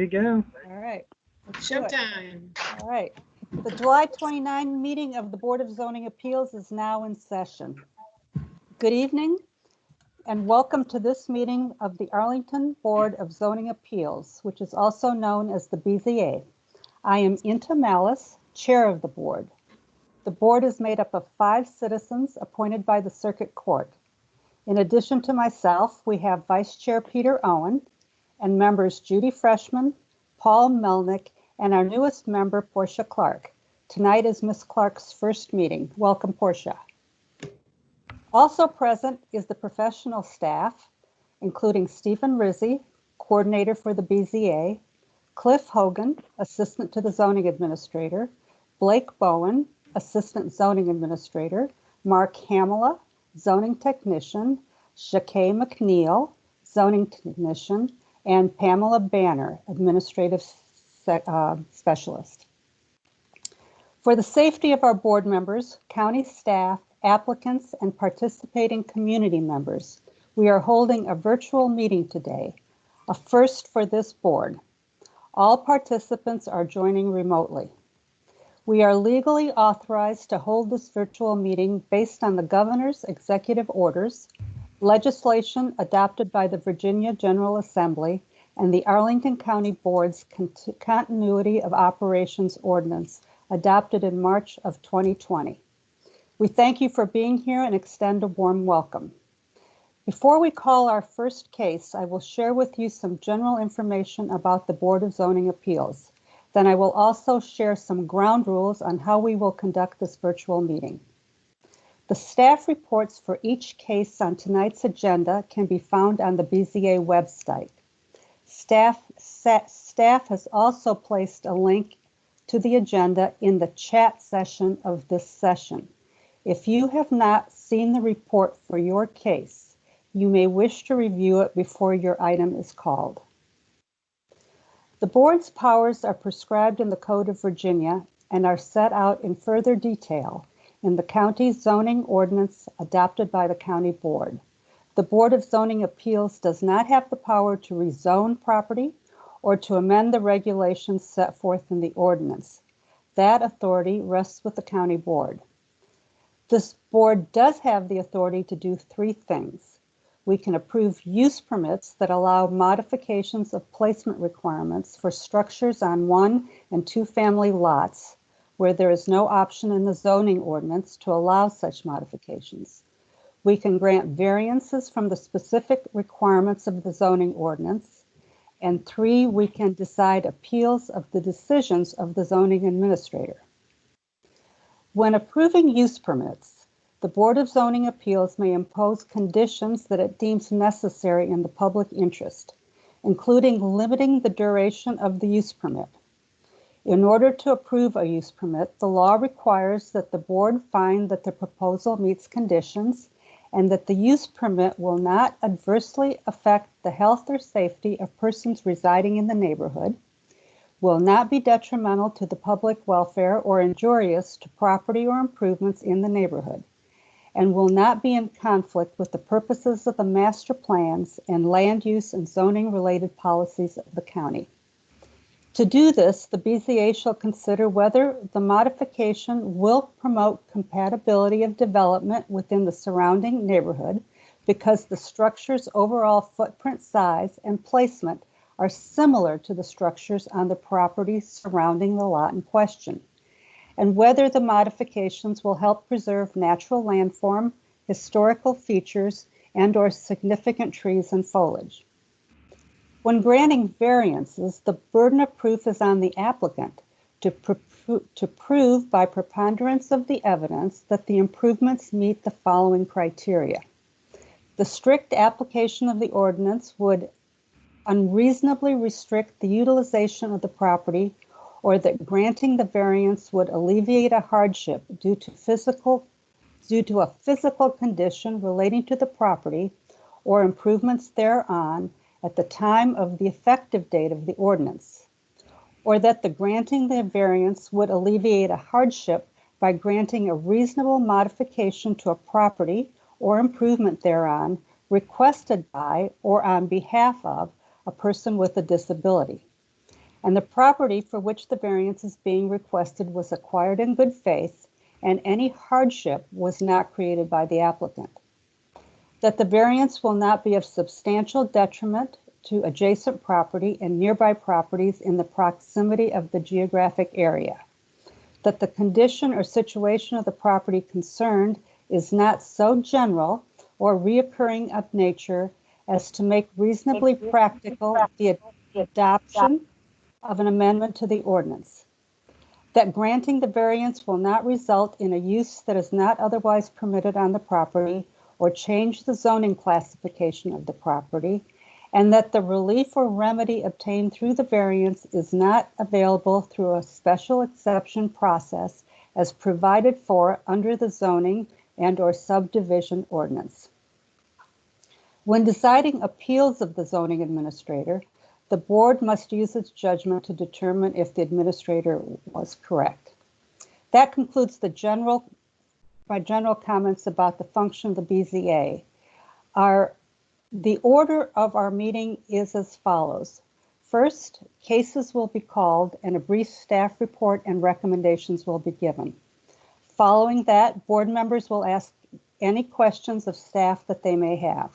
to go. All right. Let's do it. Showtime. All right. The July 29 meeting of the Board of Zoning Appeals is now in session. Good evening and welcome to this meeting of the Arlington Board of Zoning Appeals, which is also known as the BZA. I am Inta Malice, Chair of the Board. The board is made up of 5 citizens appointed by the Circuit Court. In addition to myself, we have Vice Chair Peter Owen and members Judy Freshman, Paul Melnick, and our newest member, Portia Clark. Tonight is Ms. Clark's first meeting. Welcome, Portia. Also present is the professional staff, including Stephen Rizzi, coordinator for the BZA, Cliff Hogan, assistant to the zoning administrator, Blake Bowen, assistant zoning administrator, Mark Hamela, zoning technician, Shakay McNeil, zoning technician, and Pamela Banner, administrative specialist. For the safety of our board members, county staff, applicants, and participating community members, we are holding a virtual meeting today, a first for this board. All participants are joining remotely. We are legally authorized to hold this virtual meeting based on the governor's executive orders, legislation adopted by the Virginia General Assembly, and the Arlington County Board's Continuity of Operations Ordinance adopted in March of 2020. We thank you for being here and extend a warm welcome. Before we call our first case, I will share with you some general information about the Board of Zoning Appeals. Then I will also share some ground rules on how we will conduct this virtual meeting. The staff reports for each case on tonight's agenda can be found on the BZA website. Staff has also placed a link to the agenda in the chat session of this session. If you have not seen the report for your case, you may wish to review it before your item is called. The board's powers are prescribed in the Code of Virginia and are set out in further detail in the county zoning ordinance adopted by the county board. The Board of Zoning Appeals does not have the power to rezone property or to amend the regulations set forth in the ordinance. That authority rests with the county board. This board does have the authority to do 3 things. We can approve use permits that allow modifications of placement requirements for structures on 1- and 2-family lots where there is no option in the zoning ordinance to allow such modifications. We can grant variances from the specific requirements of the zoning ordinance. And 3, we can decide appeals of the decisions of the zoning administrator. When approving use permits, the Board of Zoning Appeals may impose conditions that it deems necessary in the public interest, including limiting the duration of the use permit. In order to approve a use permit, the law requires that the board find that the proposal meets conditions and that the use permit will not adversely affect the health or safety of persons residing in the neighborhood, will not be detrimental to the public welfare or injurious to property or improvements in the neighborhood, and will not be in conflict with the purposes of the master plans and land use and zoning related policies of the county. To do this, the BZA shall consider whether the modification will promote compatibility of development within the surrounding neighborhood because the structure's overall footprint size and placement are similar to the structures on the property surrounding the lot in question, and whether the modifications will help preserve natural landform, historical features, and/or significant trees and foliage. When granting variances, the burden of proof is on the applicant to prove by preponderance of the evidence that the improvements meet the following criteria. The strict application of the ordinance would unreasonably restrict the utilization of the property, or that granting the variance would alleviate a hardship due to a physical condition relating to the property or improvements thereon at the time of the effective date of the ordinance, or that the granting the variance would alleviate a hardship by granting a reasonable modification to a property or improvement thereon requested by or on behalf of a person with a disability. and the property for which the variance is being requested was acquired in good faith, and any hardship was not created by the applicant. That the variance will not be of substantial detriment to adjacent property and nearby properties in the proximity of the geographic area. That the condition or situation of the property concerned is not so general or reoccurring of nature as to make reasonably practical the adoption of an amendment to the ordinance. That granting the variance will not result in a use that is not otherwise permitted on the property or change the zoning classification of the property, and that the relief or remedy obtained through the variance is not available through a special exception process as provided for under the zoning and/or subdivision ordinance. When deciding appeals of the zoning administrator, the board must use its judgment to determine if the administrator was correct. That concludes my general comments about the function of the BZA. The order of our meeting is as follows. First, cases will be called and a brief staff report and recommendations will be given. Following that, board members will ask any questions of staff that they may have.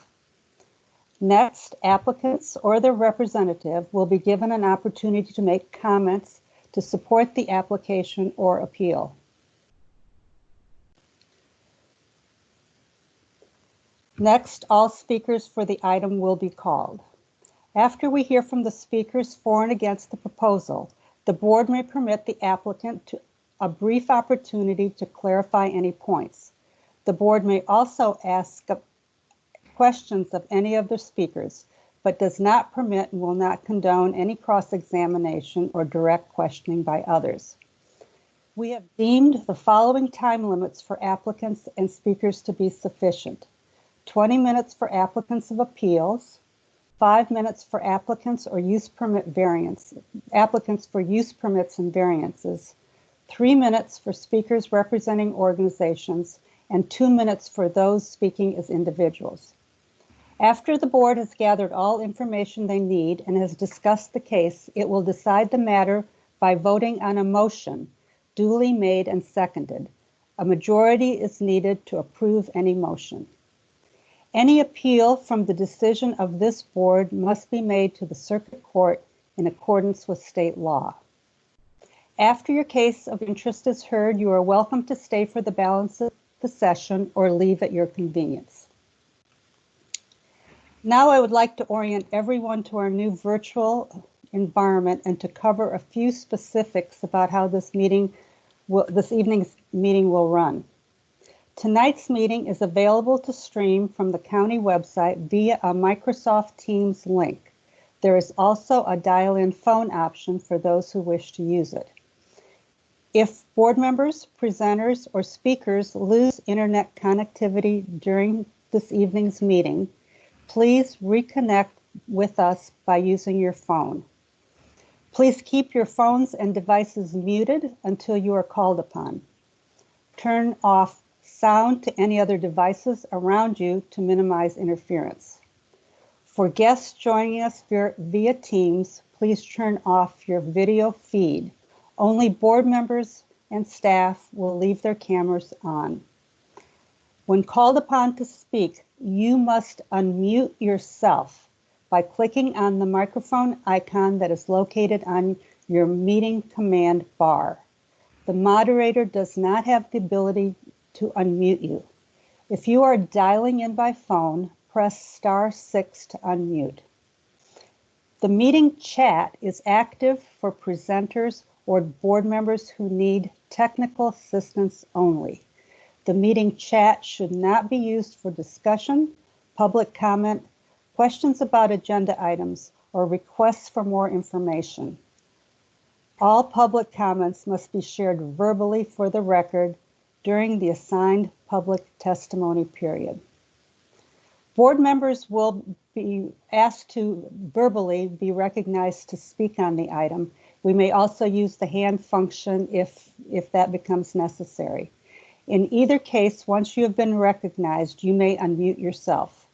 Next, applicants or their representative will be given an opportunity to make comments to support the application or appeal. Next, all speakers for the item will be called. After we hear from the speakers for and against the proposal, the board may permit the applicant a brief opportunity to clarify any points. The board may also ask questions of any of the speakers, but does not permit and will not condone any cross-examination or direct questioning by others. We have deemed the following time limits for applicants and speakers to be sufficient. 20 minutes for applicants of appeals, 5 minutes for applicants or use permit applicants for use permits and variances, 3 minutes for speakers representing organizations, and 2 minutes for those speaking as individuals. After the board has gathered all information they need and has discussed the case, it will decide the matter by voting on a motion duly made and seconded. A majority is needed to approve any motion. Any appeal from the decision of this board must be made to the circuit court in accordance with state law. After your case of interest is heard, you are welcome to stay for the balance of the session or leave at your convenience. Now I would like to orient everyone to our new virtual environment and to cover a few specifics about how this evening's meeting will run. Tonight's meeting is available to stream from the county website via a Microsoft Teams link. There is also a dial-in phone option for those who wish to use it. If board members, presenters, or speakers lose internet connectivity during this evening's meeting, please reconnect with us by using your phone. Please keep your phones and devices muted until you are called upon. Turn off sound to any other devices around you to minimize interference. For guests joining us via Teams, please turn off your video feed. Only board members and staff will leave their cameras on. When called upon to speak, you must unmute yourself by clicking on the microphone icon that is located on your meeting command bar. The moderator does not have the ability to unmute you. If you are dialing in by phone, press *6 to unmute. The meeting chat is active for presenters or board members who need technical assistance only. The meeting chat should not be used for discussion, public comment, questions about agenda items, or requests for more information. All public comments must be shared verbally for the record during the assigned public testimony period. Board members will be asked to verbally be recognized to speak on the item. We may also use the hand function if that becomes necessary. In either case, once you have been recognized, you may unmute yourself.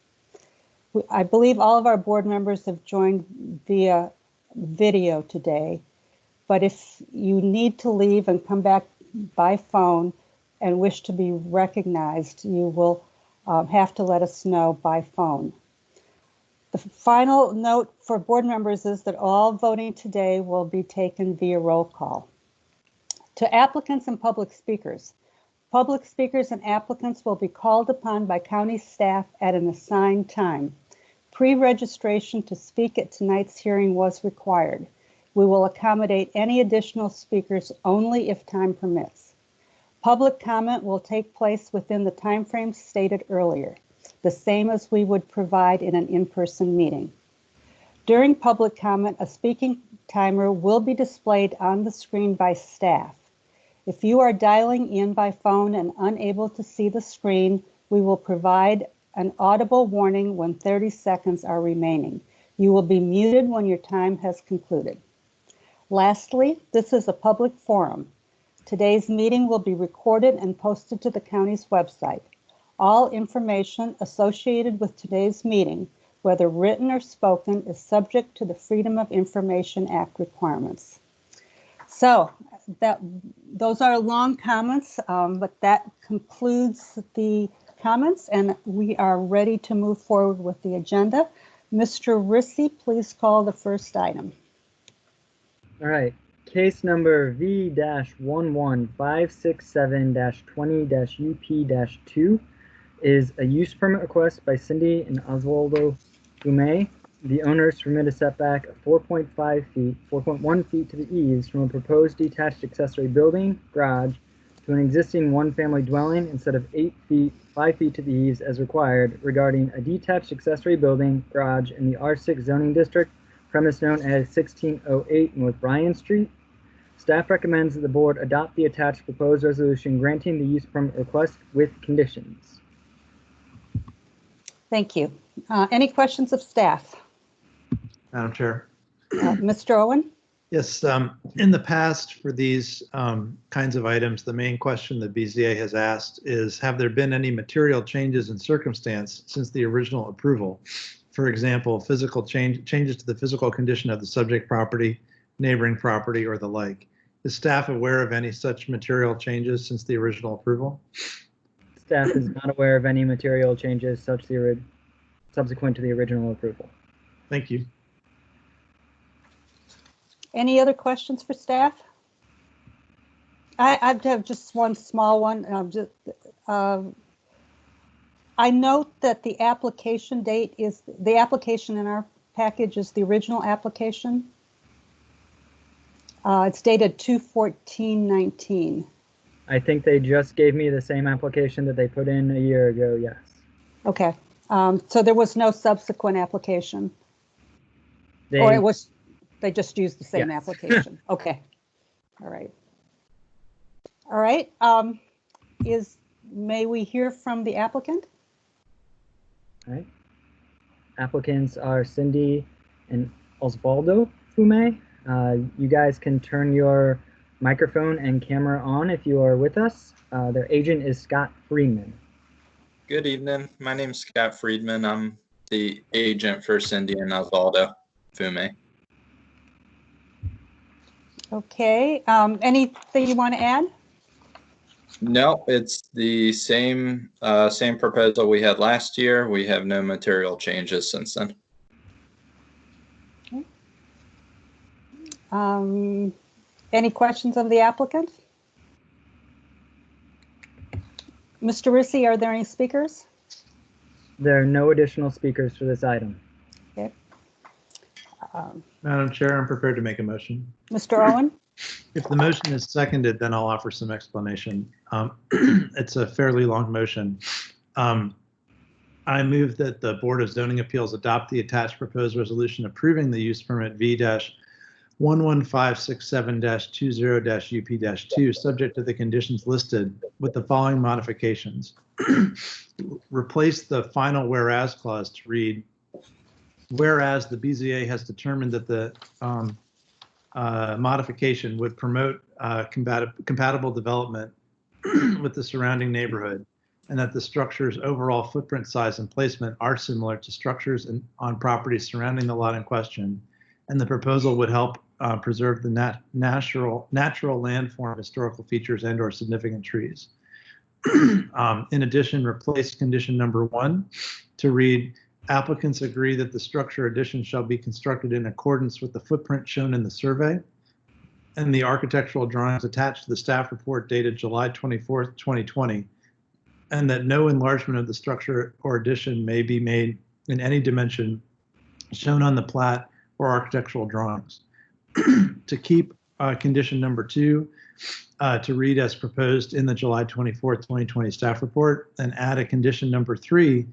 I believe all of our board members have joined via video today, but if you need to leave and come back by phone and wish to be recognized, you will have to let us know by phone. The final note for board members is that all voting today will be taken via roll call. To applicants and public speakers and applicants will be called upon by county staff at an assigned time. Pre-registration to speak at tonight's hearing was required. We will accommodate any additional speakers only if time permits. Public comment will take place within the timeframe stated earlier, the same as we would provide in an in-person meeting. During public comment, a speaking timer will be displayed on the screen by staff. If you are dialing in by phone and unable to see the screen, we will provide an audible warning when 30 seconds are remaining. You will be muted when your time has concluded. Lastly, this is a public forum. Today's meeting will be recorded and posted to the county's website. All information associated with today's meeting, whether written or spoken, is subject to the Freedom of Information Act requirements. So those are long comments, but that concludes the comments, and we are ready to move forward with the agenda. Mr. Rissy, please call the first item. All right, case number V-11567-20-UP-2 is a use permit request by Cindy and Oswaldo Fume. The owners permit a setback of 4.1 feet to the eaves from a proposed detached accessory building, garage, to an existing one-family dwelling instead of 5 feet to the eaves as required regarding a detached accessory building, garage in the R6 zoning district, premise known as 1608 North Bryan Street. Staff recommends that the board adopt the attached proposed resolution granting the use permit request with conditions. Thank you. Any questions of staff? Madam Chair. Mr. Owen? Yes, in the past for these kinds of items, the main question that BZA has asked is, have there been any material changes in circumstance since the original approval? For example, physical changes to the physical condition of the subject property, neighboring property, or the like. Is staff aware of any such material changes since the original approval? Staff is not aware of any material changes subsequent to the original approval. Thank you. Any other questions for staff? I have just one small one. I note that the application date is, the application in our package is the original application. It's dated 2/14/19. I think they just gave me the same application that they put in a year ago, yes. Okay, so there was no subsequent application? Or it was, they just used the same Yes. application? Okay, all right. All right, may we hear from the applicant? All right. Applicants are Cindy and Osvaldo Fume. You guys can turn your microphone and camera on if you are with us. Their agent is Scott Friedman. Good evening. My name is Scott Friedman. I'm the agent for Cindy and Osvaldo Fume. Okay, anything you want to add? No, it's the same proposal we had last year. We have no material changes since then. Okay. Any questions of the applicant? Mr. Rissy, are there any speakers? There are no additional speakers for this item. Okay. Madam Chair, I'm prepared to make a motion. Mr. Owen? If the motion is seconded, then I'll offer some explanation. It's a fairly long motion. I move that the Board of Zoning Appeals adopt the attached proposed resolution approving the use permit V-11567-20-UP-2, subject to the conditions listed with the following modifications. Replace the final whereas clause to read, whereas the BZA has determined that the modification would promote compatible development with the surrounding neighborhood, and that the structure's overall footprint size and placement are similar to structures on properties surrounding the lot in question, and the proposal would help preserve the natural landform, historical features, and/or significant trees. In addition, replace condition number 1 to read, applicants agree that the structure addition shall be constructed in accordance with the footprint shown in the survey and the architectural drawings attached to the staff report dated July 24th, 2020, and that no enlargement of the structure or addition may be made in any dimension shown on the plat or architectural drawings. To keep condition number 2 to read as proposed in the July 24th, 2020 staff report, and add a condition number 3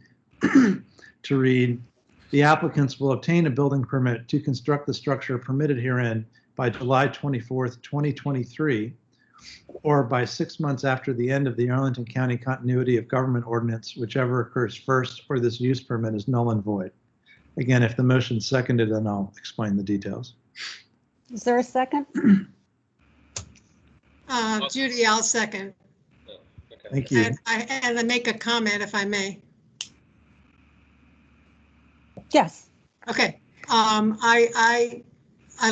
to read, the applicants will obtain a building permit to construct the structure permitted herein by July 24th, 2023, or by 6 months after the end of the Arlington County Continuity of Government Ordinance, whichever occurs first, or this use permit is null and void. Again, if the motion's seconded, then I'll explain the details. Is there a second? Judy, I'll second. Thank you. And I make a comment if I may. Yes. Okay. I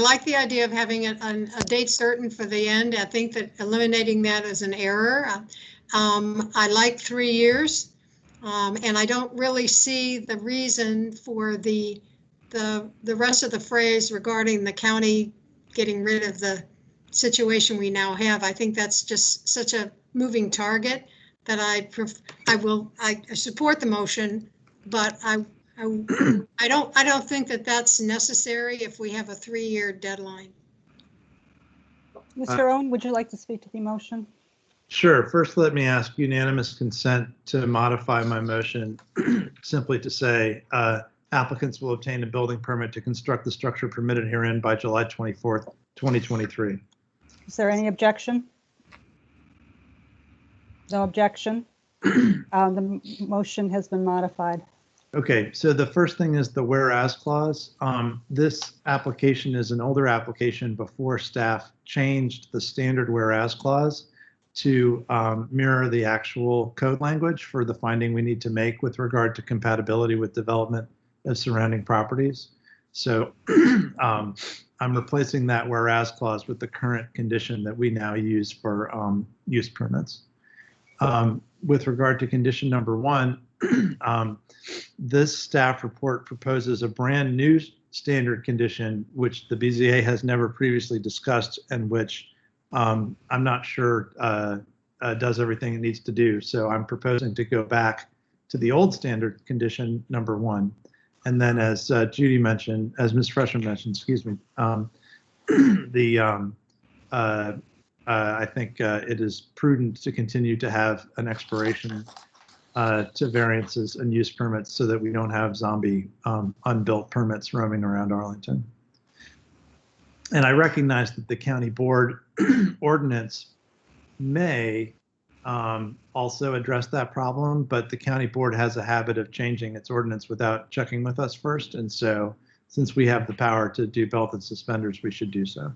like the idea of having a date certain for the end. I think that eliminating that is an error. I like 3 years, and I don't really see the reason for the rest of the phrase regarding the county getting rid of the situation we now have. I think that's just such a moving target that I support the motion, but I don't think that that's necessary if we have a 3-year deadline. Mr. Owen, would you like to speak to the motion? Sure. First, let me ask unanimous consent to modify my motion simply to say applicants will obtain a building permit to construct the structure permitted herein by July 24th, 2023. Is there any objection? No objection. The motion has been modified. Okay, so the first thing is the whereas clause. This application is an older application before staff changed the standard whereas clause to mirror the actual code language for the finding we need to make with regard to compatibility with development of surrounding properties. So I'm replacing that whereas clause with the current condition that we now use for use permits. With regard to condition number 1, this staff report proposes a brand new standard condition, which the BZA has never previously discussed and which I'm not sure does everything it needs to do. So I'm proposing to go back to the old standard condition number 1. And then as Judy mentioned, as Ms. Freshman mentioned, excuse me, I think it is prudent to continue to have an expiration to variances and use permits so that we don't have zombie unbuilt permits roaming around Arlington. And I recognize that the county board ordinance may also address that problem, but the county board has a habit of changing its ordinance without checking with us first. And so since we have the power to do belt and suspenders, we should do so.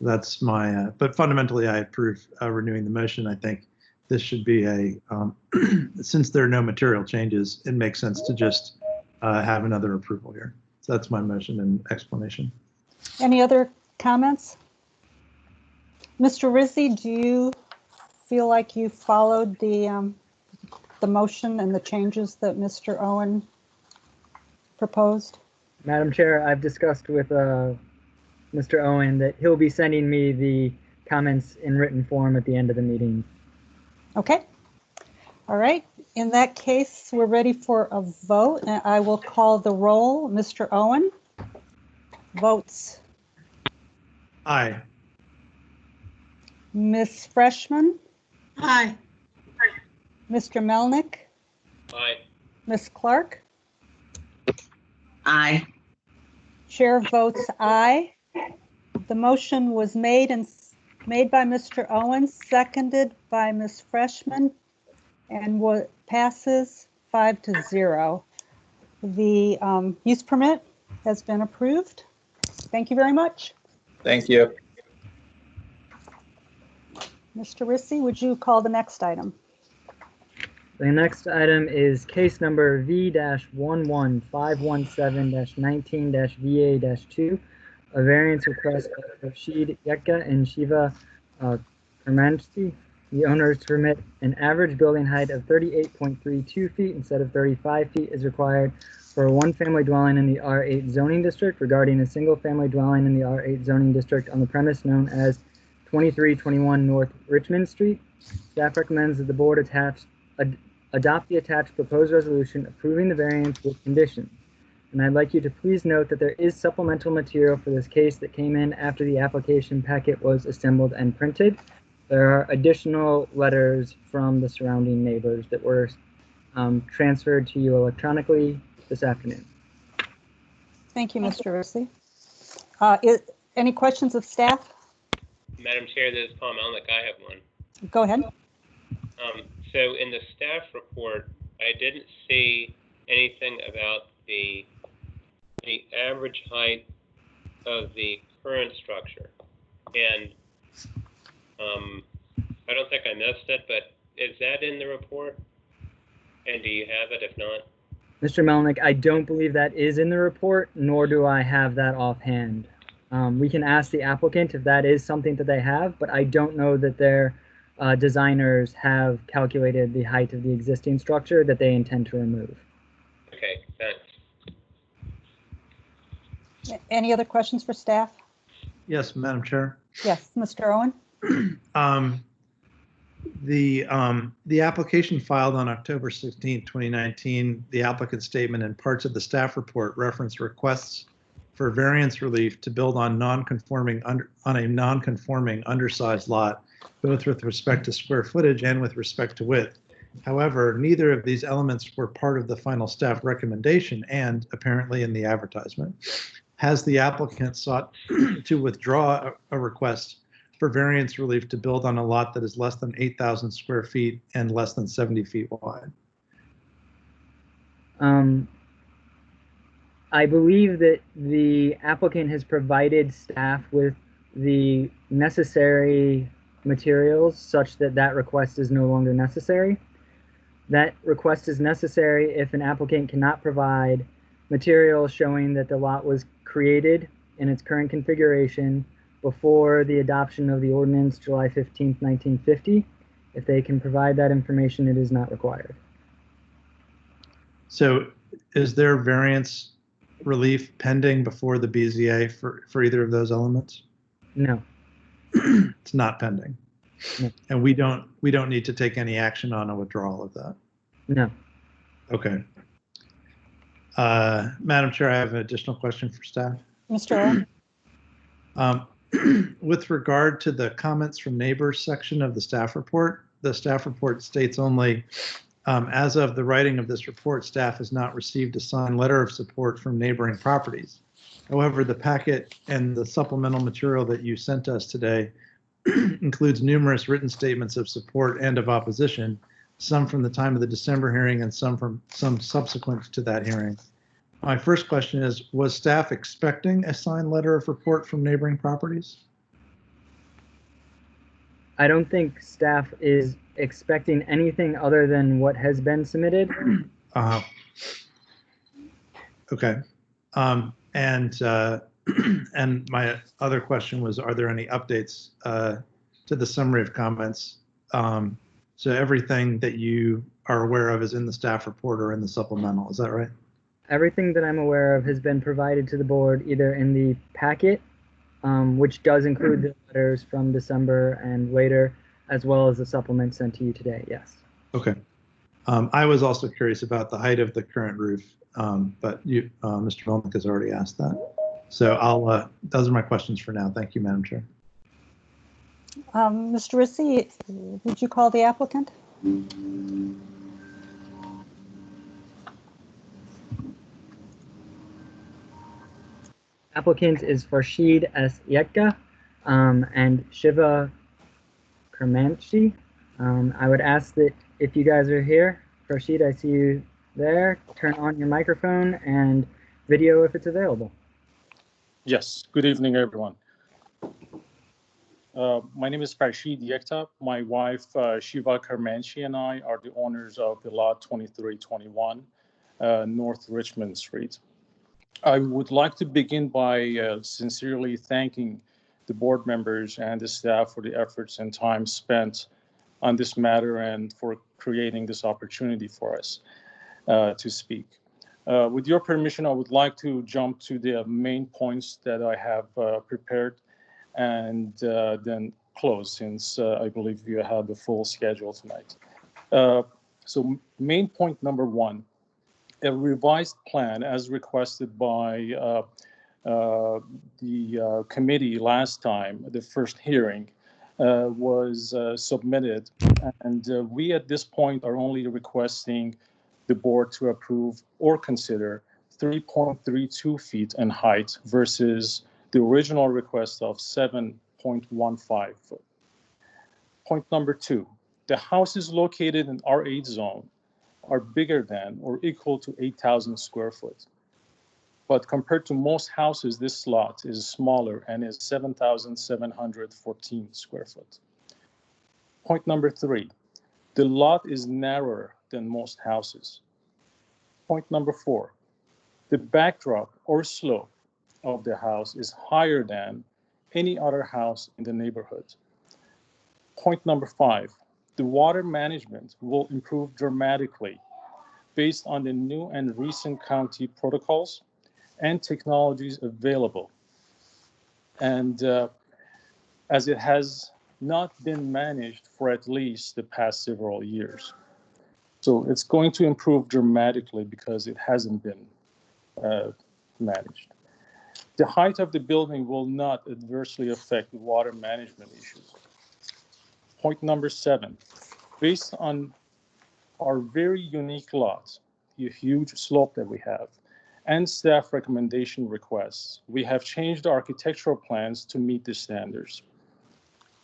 That's my, but fundamentally I approve renewing the motion. I think this should be a, since there are no material changes, it makes sense to just have another approval here. So that's my motion and explanation. Any other comments? Mr. Rizzi, do you feel like you followed the motion and the changes that Mr. Owen proposed? Madam Chair, I've discussed with Mr. Owen that he'll be sending me the comments in written form at the end of the meeting. Okay. All right. In that case, we're ready for a vote, and I will call the roll. Mr. Owen votes. Aye. Ms. Freshman? Aye. Mr. Melnick? Aye. Ms. Clark? Aye. Chair votes aye. The motion was made by Mr. Owen, seconded by Ms. Freshman, and passes 5-0. The use permit has been approved. Thank you very much. Thank you. Mr. Rizzi, would you call the next item? The next item is case number V-11517-19-VA-2, a variance request by Rashid Yekka and Shiva Kermanchi, the owners to permit an average building height of 38.32 feet instead of 35 feet is required for a one-family dwelling in the R8 zoning district regarding a single-family dwelling in the R8 zoning district on the premise known as 2321 North Richmond Street. Staff recommends that the board adopt the attached proposed resolution approving the variance with conditions. And I'd like you to please note that there is supplemental material for this case that came in after the application packet was assembled and printed. There are additional letters from the surrounding neighbors that were transferred to you electronically this afternoon. Thank you, Mr. Rissy. Any questions of staff? Madam Chair, this is Paul Melnick. I have one. Go ahead. So in the staff report, I didn't see anything about the average height of the current structure. And I don't think I missed it, but is that in the report? And do you have it if not? Mr. Melnick, I don't believe that is in the report, nor do I have that offhand. We can ask the applicant if that is something that they have, but I don't know that their designers have calculated the height of the existing structure that they intend to remove. Okay, thanks. Any other questions for staff? Yes, Madam Chair. Yes, Mr. Owen? The application filed on October 16, 2019, the applicant statement and parts of the staff report reference requests for variance relief to build on a non-conforming undersized lot, both with respect to square footage and with respect to width. However, neither of these elements were part of the final staff recommendation and apparently in the advertisement. Has the applicant sought to withdraw a request for variance relief to build on a lot that is less than 8,000 square feet and less than 70 feet wide? I believe that the applicant has provided staff with the necessary materials such that that request is no longer necessary. That request is necessary if an applicant cannot provide material showing that the lot was created in its current configuration before the adoption of the ordinance July 15th, 1950. If they can provide that information, it is not required. So is there variance relief pending before the BZA for either of those elements? No. It's not pending. No. And we don't need to take any action on a withdrawal of that. No. Okay. Madam Chair, I have an additional question for staff. Mr. Owen? With regard to the comments from neighbors section of the staff report states only, as of the writing of this report, staff has not received a signed letter of support from neighboring properties. However, the packet and the supplemental material that you sent us today includes numerous written statements of support and of opposition, some from the time of the December hearing and some subsequent to that hearing. My first question is, was staff expecting a signed letter of support from neighboring properties? I don't think staff is expecting anything other than what has been submitted. Okay. And my other question was, are there any updates to the summary of comments? So everything that you are aware of is in the staff report or in the supplemental, is that right? Everything that I'm aware of has been provided to the board either in the packet, which does include the letters from December and later, as well as the supplement sent to you today, yes. Okay. I was also curious about the height of the current roof, but you, Mr. Melnick has already asked that. So those are my questions for now. Thank you, Madam Chair. Mr. Rissy, would you call the applicant? Applicant is Farshid S. Yekka and Shiva Kermanchi. I would ask that if you guys are here, Farshid, I see you there, turn on your microphone and video if it's available. Yes, good evening, everyone. My name is Farshid Yekta. My wife, Shiva Kermanchi, and I are the owners of the lot 2321 North Richmond Street. I would like to begin by sincerely thanking the board members and the staff for the efforts and time spent on this matter and for creating this opportunity for us to speak. With your permission, I would like to jump to the main points that I have prepared and then close, since I believe you have a full schedule tonight. So main point number one, a revised plan as requested by the committee last time, the first hearing, was submitted. And we at this point are only requesting the board to approve or consider 3.32 feet in height versus the original request of 7.15 foot. Point number two, the houses located in R8 zone are bigger than or equal to 8,000 square foot. But compared to most houses, this lot is smaller and is 7,714 square foot. Point number three, the lot is narrower than most houses. Point number four, the backdrop or slope of the house is higher than any other house in the neighborhood. Point number five, the water management will improve dramatically based on the new and recent county protocols and technologies available. And as it has not been managed for at least the past several years. So it's going to improve dramatically because it hasn't been managed. The height of the building will not adversely affect the water management issues. Point number seven, based on our very unique lot, the huge slope that we have, and staff recommendation requests, we have changed architectural plans to meet the standards.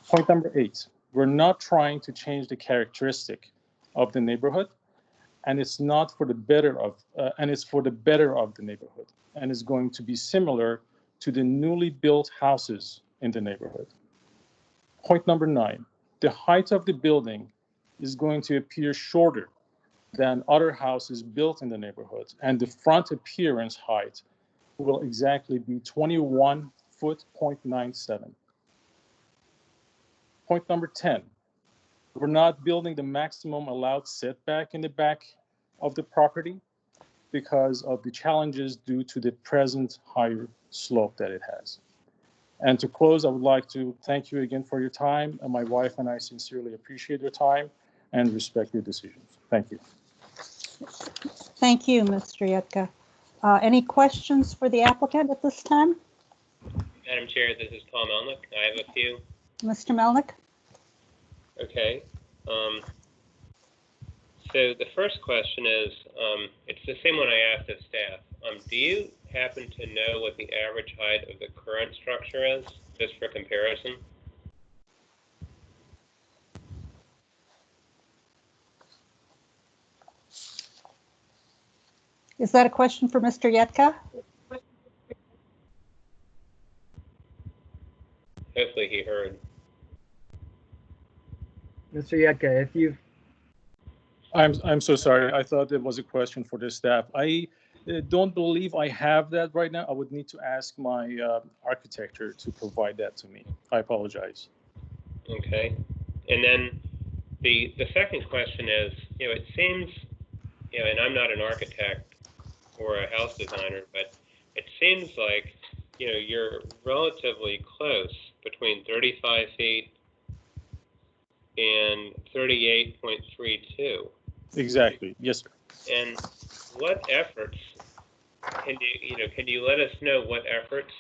Point number eight, we're not trying to change the characteristic of the neighborhood, and it's not for the better of, and it's for the better of the neighborhood, and is going to be similar to the newly built houses in the neighborhood. Point number nine, the height of the building is going to appear shorter than other houses built in the neighborhood, and the front appearance height will exactly be 21 foot 0.97. Point number 10, we're not building the maximum allowed setback in the back of the property because of the challenges due to the present higher slope that it has. And to close, I would like to thank you again for your time, and my wife and I sincerely appreciate your time and respect your decisions. Thank you. Thank you, Mr. Yetka. Any questions for the applicant at this time? Madam Chair, this is Paul Melnick. I have a few. Mr. Melnick? Okay. So the first question is, it's the same one I asked of staff. Do you happen to know what the average height of the current structure is, just for comparison? Is that a question for Mr. Yetka? Hopefully he heard. Mr. Yetka, if you've I'm so sorry. I thought it was a question for the staff. I don't believe I have that right now. I would need to ask my architecture to provide that to me. I apologize. Okay. And then the second question is, it seems, and I'm not an architect or a house designer, but it seems like, you're relatively close between 35 feet and 38.32. Exactly. Yes, sir. And what efforts can you let us know what efforts,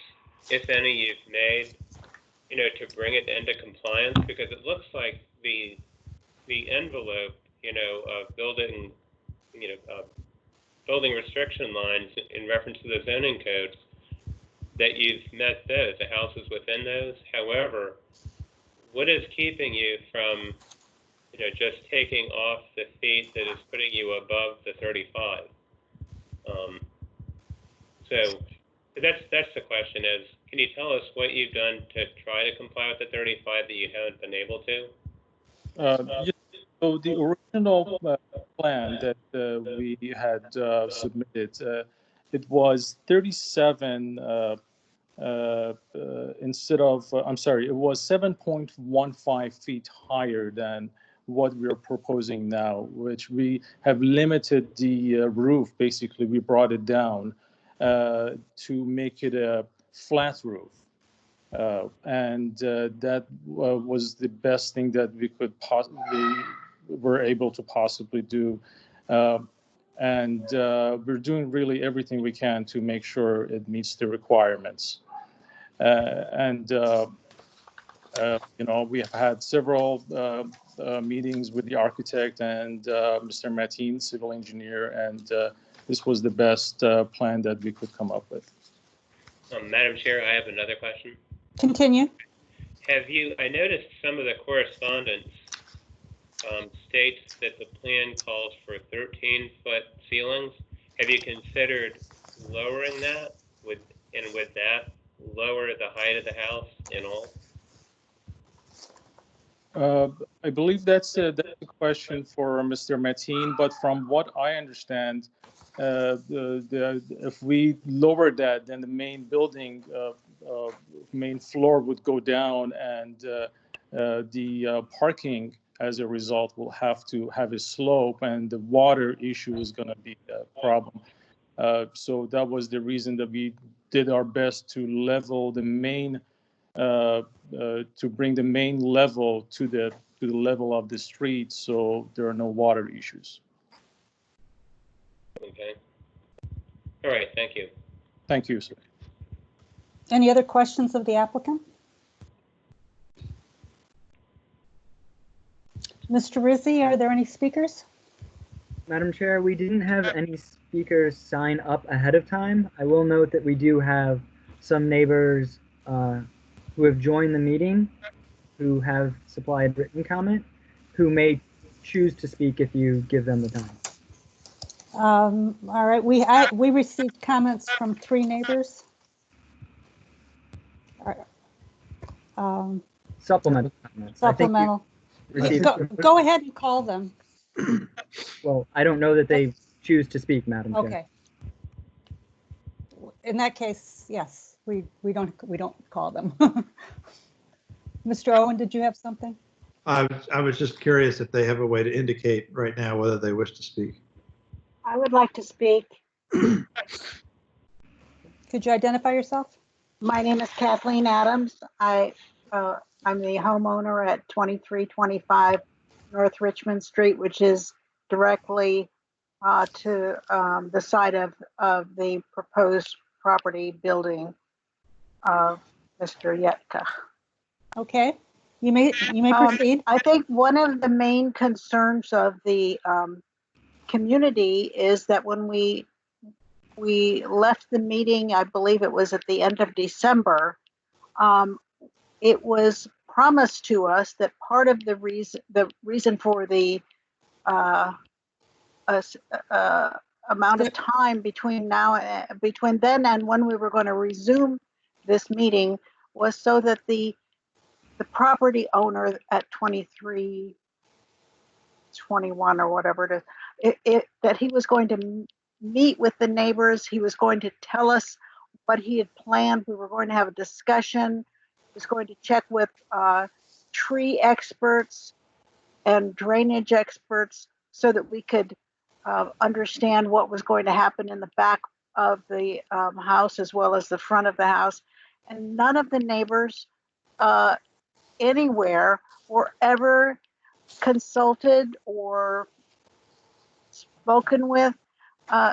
if any, you've made, to bring it into compliance? Because it looks like the envelope, of building, building restriction lines in reference to the zoning code, that you've met those, the houses within those. However, what is keeping you from, just taking off the feet that is putting you above the 35? So that's the question is, can you tell us what you've done to try to comply with the 35 that you haven't been able to? So the original plan that we had submitted it was 37 instead of, I'm sorry, it was 7.15 feet higher than what we're proposing now, which we have limited the roof. Basically, we brought it down to make it a flat roof. And that was the best thing that we could were able to possibly do. And we're doing really everything we can to make sure it meets the requirements. You know, we have had several meetings with the architect and Mr. Mateen, civil engineer, and this was the best plan that we could come up with. Madam Chair, I have another question. Continue. I noticed some of the correspondence states that the plan calls for 13-foot ceilings. Have you considered lowering that? Would that lower the height of the house in all? I believe that's a question for Mr. Mateen, but from what I understand, if we lower that, then the main building, main floor would go down, and the parking as a result will have to have a slope, and the water issue is going to be a problem. So that was the reason that we did our best to level the main, to bring the main level to the level of the street, so there are no water issues. Okay. All right. Thank you. Thank you, sir. Any other questions of the applicant? Mr. Rizzi, are there any speakers? Madam Chair, we didn't have any speakers sign up ahead of time. I will note that we do have some neighbors who have joined the meeting who have supplied written comment, who may choose to speak if you give them the time. All right, we received comments from 3 neighbors. Supplemental comments. Supplemental. Go ahead and call them. Well, I don't know that they choose to speak, Madam Chair. Okay. In that case, yes, we don't call them. Mr. Owen, did you have something? I was just curious if they have a way to indicate right now whether they wish to speak. I would like to speak. Could you identify yourself? My name is Kathleen Adams. I'm the homeowner at 2325 North Richmond Street, which is directly to the side of the proposed property building of Mr. Yetka. Okay, you may proceed. I think one of the main concerns of the community is that when we left the meeting, I believe it was at the end of December, it was promised to us that part of the reason for the amount of time between then and when we were going to resume this meeting was so that the property owner at 2321 or whatever it is, that he was going to meet with the neighbors. He was going to tell us what he had planned. We were going to have a discussion. He was going to check with tree experts and drainage experts so that we could understand what was going to happen in the back of the house as well as the front of the house. And none of the neighbors anywhere were ever consulted or spoken with.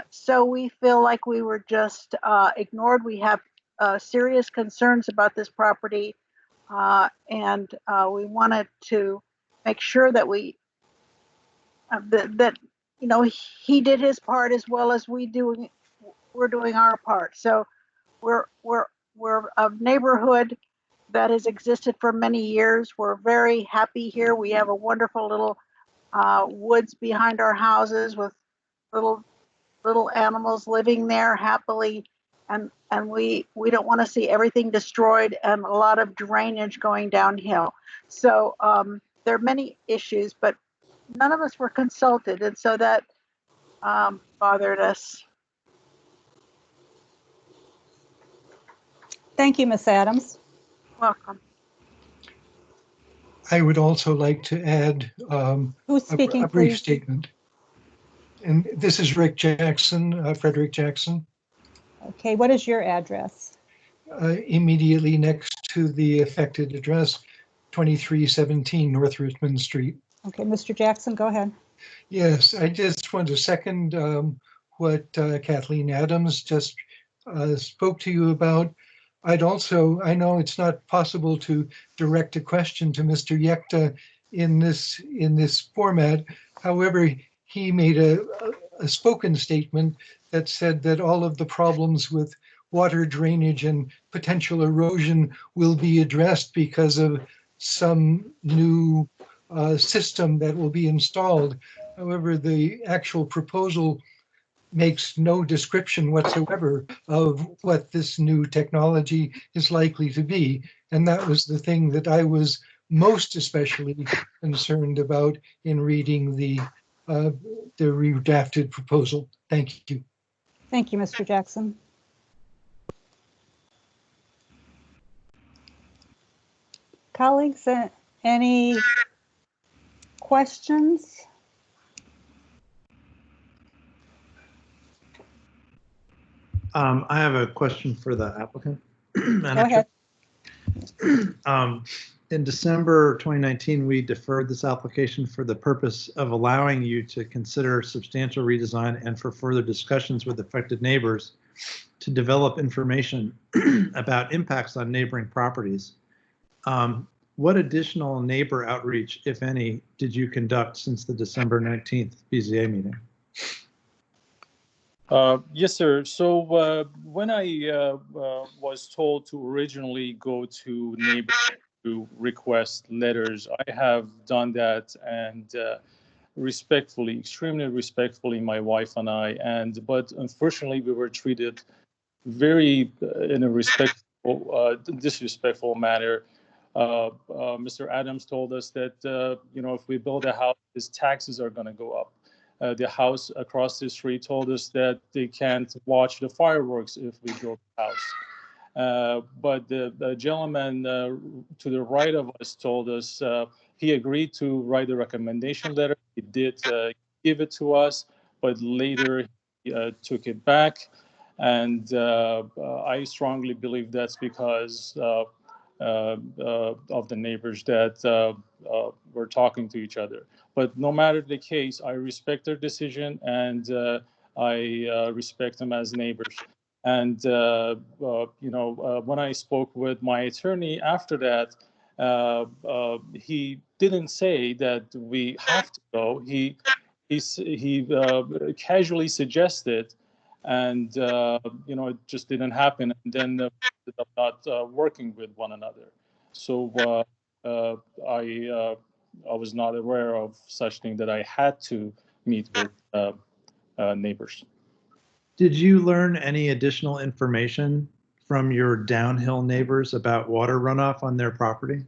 So we feel like we were just ignored. We have serious concerns about this property, and we wanted to make sure that that you know, he did his part as well as we're doing our part. So we're a neighborhood that has existed for many years. We're very happy here. We have a wonderful little woods behind our houses with little animals living there happily, and we don't want to see everything destroyed and a lot of drainage going downhill. So there are many issues, but none of us were consulted, and so that bothered us. Thank you, Ms. Adams. Welcome. I would also like to add Who's speaking, a brief please? statement. And this is Rick Jackson, Frederick Jackson. Okay, what is your address? Immediately next to the affected address, 2317 North Richmond Street. Okay, Mr. Jackson, go ahead. Yes, I just want to second what Kathleen Adams just spoke to you about. I know it's not possible to direct a question to Mr. Yekta in this format. However, he made a spoken statement that said that all of the problems with water drainage and potential erosion will be addressed because of some new system that will be installed. However, the actual proposal makes no description whatsoever of what this new technology is likely to be. And that was the thing that I was most especially concerned about in reading the redacted proposal. Thank you. Thank you, Mr. Jackson. Colleagues, any questions? I have a question for the applicant. Go ahead. In December 2019, we deferred this application for the purpose of allowing you to consider substantial redesign and for further discussions with affected neighbors to develop information about impacts on neighboring properties. What additional neighbor outreach, if any, did you conduct since the December 19th BZA meeting? Yes, sir. So when I was told to originally go to neighbors to request letters, I have done that, and respectfully, extremely respectfully, my wife and I. But unfortunately, we were treated very in a disrespectful manner. Mr. Adams told us that if we build a house, his taxes are going to go up. The house across the street told us that they can't watch the fireworks if we build a house. But the gentleman to the right of us told us he agreed to write a recommendation letter. He did give it to us, but later he took it back. And I strongly believe that's because of the neighbors that were talking to each other. But no matter the case, I respect their decision, and I respect them as neighbors. And when I spoke with my attorney after that, he didn't say that we have to go. He casually suggested, and it just didn't happen. And then ended up not working with one another. So I was not aware of such thing that I had to meet with neighbors. Did you learn any additional information from your downhill neighbors about water runoff on their property?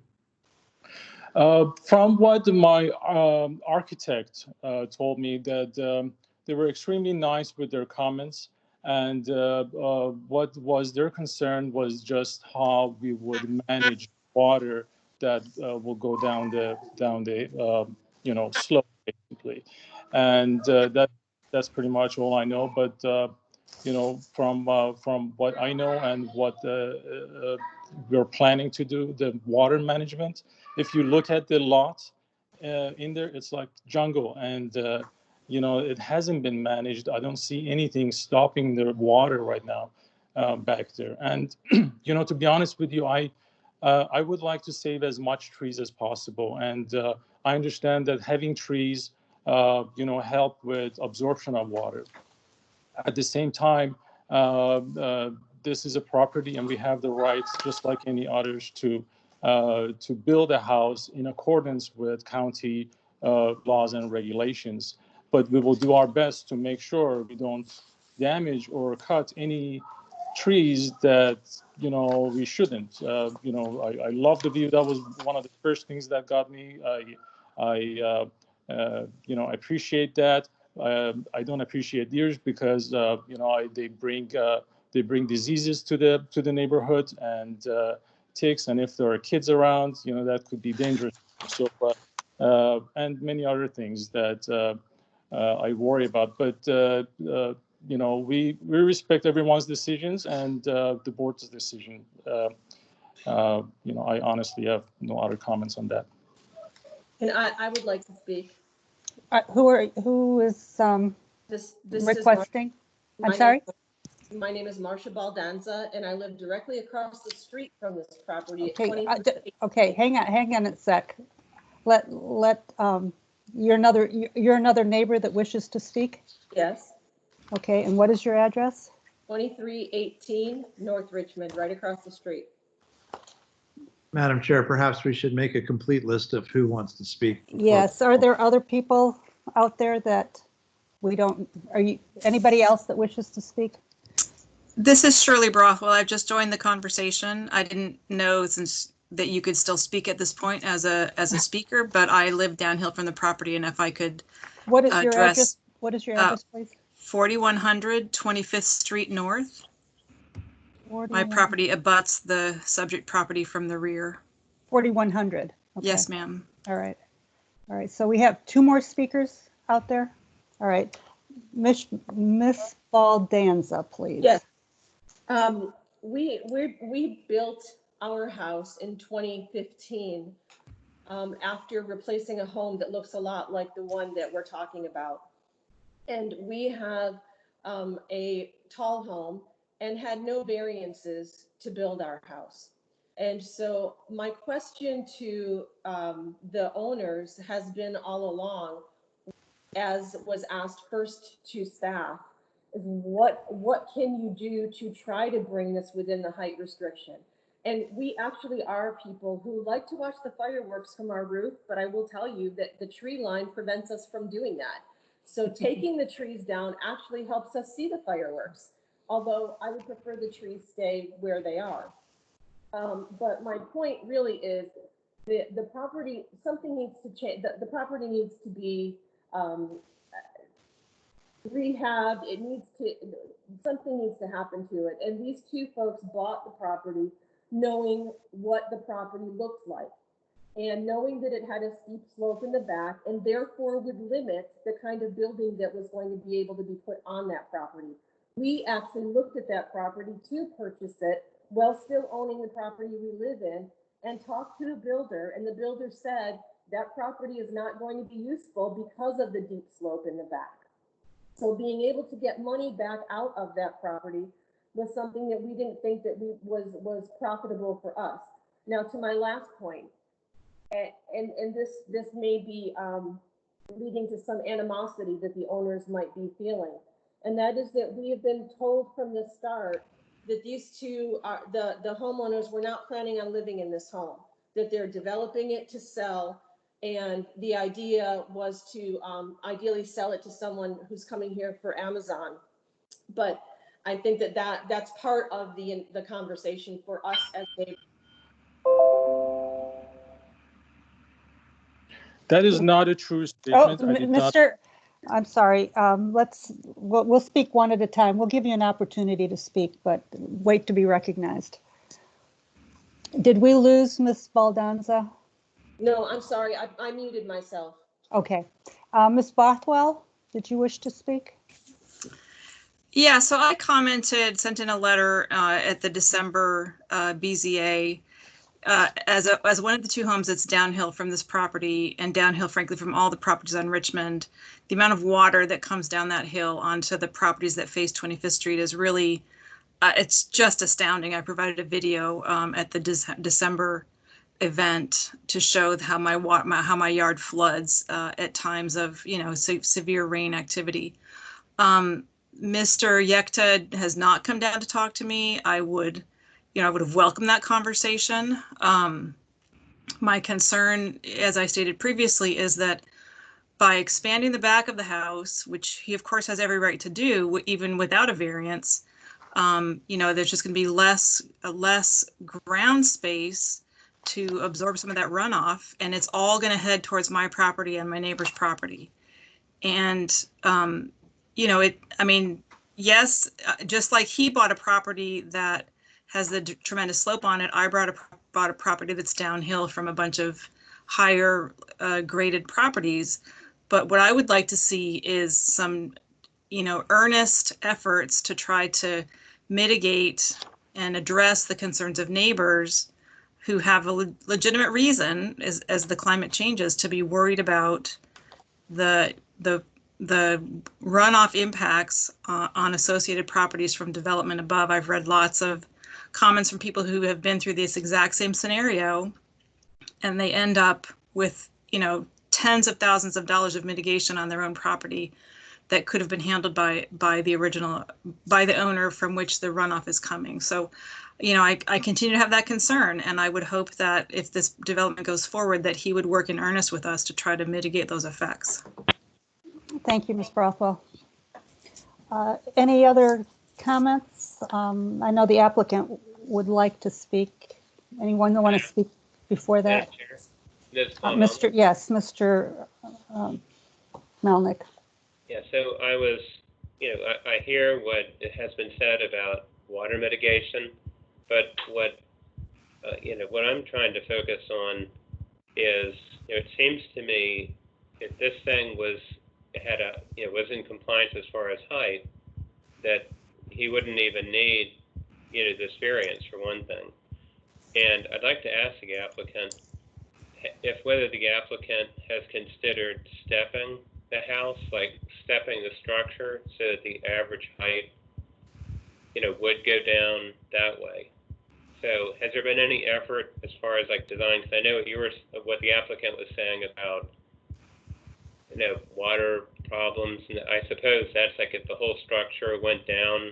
From what my architect told me, that they were extremely nice with their comments, and what was their concern was just how we would manage water that will go down the slope, basically. And that's pretty much all I know. But from what I know and what we're planning to do, the water management, if you look at the lot in there, it's like jungle, and it hasn't been managed. I don't see anything stopping the water right now back there. And to be honest with you, I would like to save as much trees as possible, and I understand that having trees help with absorption of water. At the same time, this is a property, and we have the rights, just like any others, to build a house in accordance with county laws and regulations. But we will do our best to make sure we don't damage or cut any trees that we shouldn't. I love the view. That was one of the first things that got me. I appreciate that. I don't appreciate deers because they bring they bring diseases to the neighborhood and ticks, and if there are kids around, that could be dangerous. So, and many other things that I worry about. But we respect everyone's decisions and the board's decision. I honestly have no other comments on that. And I would like to speak. Who is This requesting? I'm My sorry? My name is Marcia Baldanza, and I live directly across the street from this property. Okay, At okay, hang on a sec. You're another neighbor that wishes to speak? Yes, Okay, and what is your address? 2318 North Richmond, right across the street. Madam Chair, perhaps we should make a complete list of who wants to speak. Yes, are there other people out there that anybody else that wishes to speak? This is Shirley Brothwell. I've just joined the conversation. I didn't know that you could still speak at this point as a speaker, but I live downhill from the property, and if I could What is your address? What is your address, please? 4100 25th Street North. 41. My property abuts the subject property from the rear. 4100. Okay. Yes, ma'am. All right. All right. So we have 2 more speakers out there. All right. Miss Baldanza, please. Yes. We built our house in 2015 after replacing a home that looks a lot like the one that we're talking about. And we have a tall home and had no variances to build our house. And so my question to the owners has been all along, as was asked first to staff, is what can you do to try to bring this within the height restriction? And we actually are people who like to watch the fireworks from our roof, but I will tell you that the tree line prevents us from doing that. So taking the trees down actually helps us see the fireworks, although I would prefer the trees stay where they are. But my point really is the property, something needs to change. The property needs to be rehabbed. Something needs to happen to it. And these 2 folks bought the property knowing what the property looked like and knowing that it had a steep slope in the back and therefore would limit the kind of building that was going to be able to be put on that property. We actually looked at that property to purchase it while still owning the property we live in and talked to the builder, and the builder said that property is not going to be useful because of the deep slope in the back. So being able to get money back out of that property was something that we didn't think that was profitable for us. Now, to my last point, and this may be leading to some animosity that the owners might be feeling, and that is that we have been told from the start that these 2 are the homeowners were not planning on living in this home, that they're developing it to sell, and the idea was to ideally sell it to someone who's coming here for Amazon. But I think that's part of the conversation for us as neighbors. That is not a true statement. I'm sorry. We'll speak one at a time. We'll give you an opportunity to speak, but wait to be recognized. Did we lose Ms. Baldanza? No, I'm sorry. I muted myself. Okay. Ms. Bothwell, did you wish to speak? Yeah, so I sent in a letter at the December BZA as one of the 2 homes that's downhill from this property and downhill, frankly, from all the properties on Richmond. The amount of water that comes down that hill onto the properties that face 25th Street is really, it's just astounding. I provided a video at the December event to show how my yard floods at times of severe rain activity. Mr. Yekta has not come down to talk to me. I would have welcomed that conversation. My concern, as I stated previously, is that by expanding the back of the house, which he of course has every right to do, even without a variance, there's just going to be less ground space to absorb some of that runoff, and it's all going to head towards my property and my neighbor's property. And yes, just like he bought a property that has the tremendous slope on it, I bought a property that's downhill from a bunch of higher graded properties. But what I would like to see is some, earnest efforts to try to mitigate and address the concerns of neighbors who have a legitimate reason, as the climate changes, to be worried about the runoff impacts on associated properties from development above. I've read lots of comments from people who have been through this exact same scenario, and they end up with, tens of thousands of dollars of mitigation on their own property that could have been handled by the owner from which the runoff is coming. So, I continue to have that concern, and I would hope that if this development goes forward, that he would work in earnest with us to try to mitigate those effects. Thank you, Ms. Brothwell. Any other comments? I know the applicant would like to speak. Anyone that want to speak before that? Mr. Melnick. Yeah, so I was, I hear what has been said about water mitigation, but what I'm trying to focus on is, it seems to me if this thing was in compliance as far as height, that he wouldn't even need, this variance for one thing. And I'd like to ask the applicant whether the applicant has considered stepping the house, like stepping the structure so that the average height, would go down that way. So has there been any effort as far as like design? Because I know what the applicant was saying about, water problems, and I suppose that's like if the whole structure went down,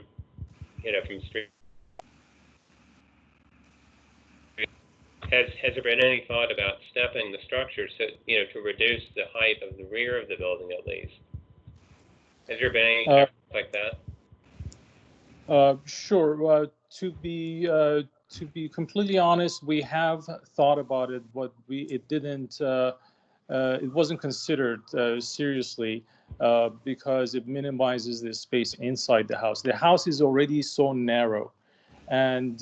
from street. Has there been any thought about stepping the structure so, to reduce the height of the rear of the building at least? Has there been any effort like that? Sure. To be completely honest, we have thought about it, but it wasn't considered seriously because it minimizes the space inside the house. The house is already so narrow, and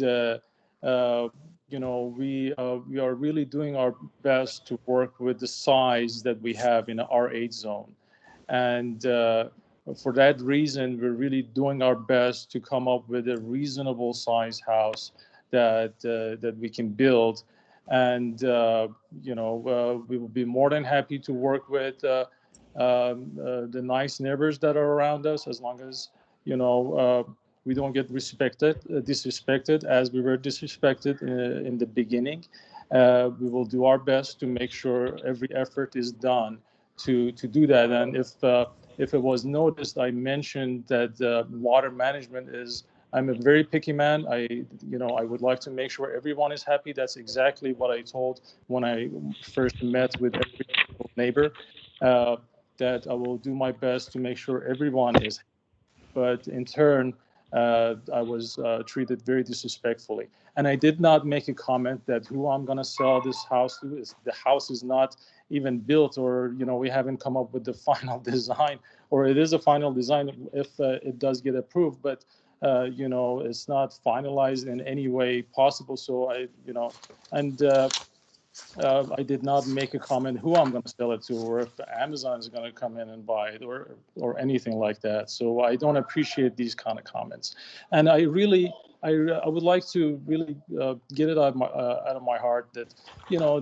we are really doing our best to work with the size that we have in our R8 zone, and for that reason, we're really doing our best to come up with a reasonable size house that we can build. And, we will be more than happy to work with the nice neighbors that are around us, as long as, we don't get disrespected as we were disrespected in the beginning. We will do our best to make sure every effort is done to do that. And if it was noticed, I mentioned that water management I'm a very picky man. I would like to make sure everyone is happy. That's exactly what I told when I first met with every neighbor, that I will do my best to make sure everyone is happy. But in turn, I was treated very disrespectfully. And I did not make a comment that who I'm going to sell this house to. The house is not even built, or, we haven't come up with the final design, or it is a final design if it does get approved, but, it's not finalized in any way possible. So I did not make a comment who I'm going to sell it to, or if Amazon is going to come in and buy it, or anything like that. So I don't appreciate these kind of comments. And I would like to really get it out of my heart that,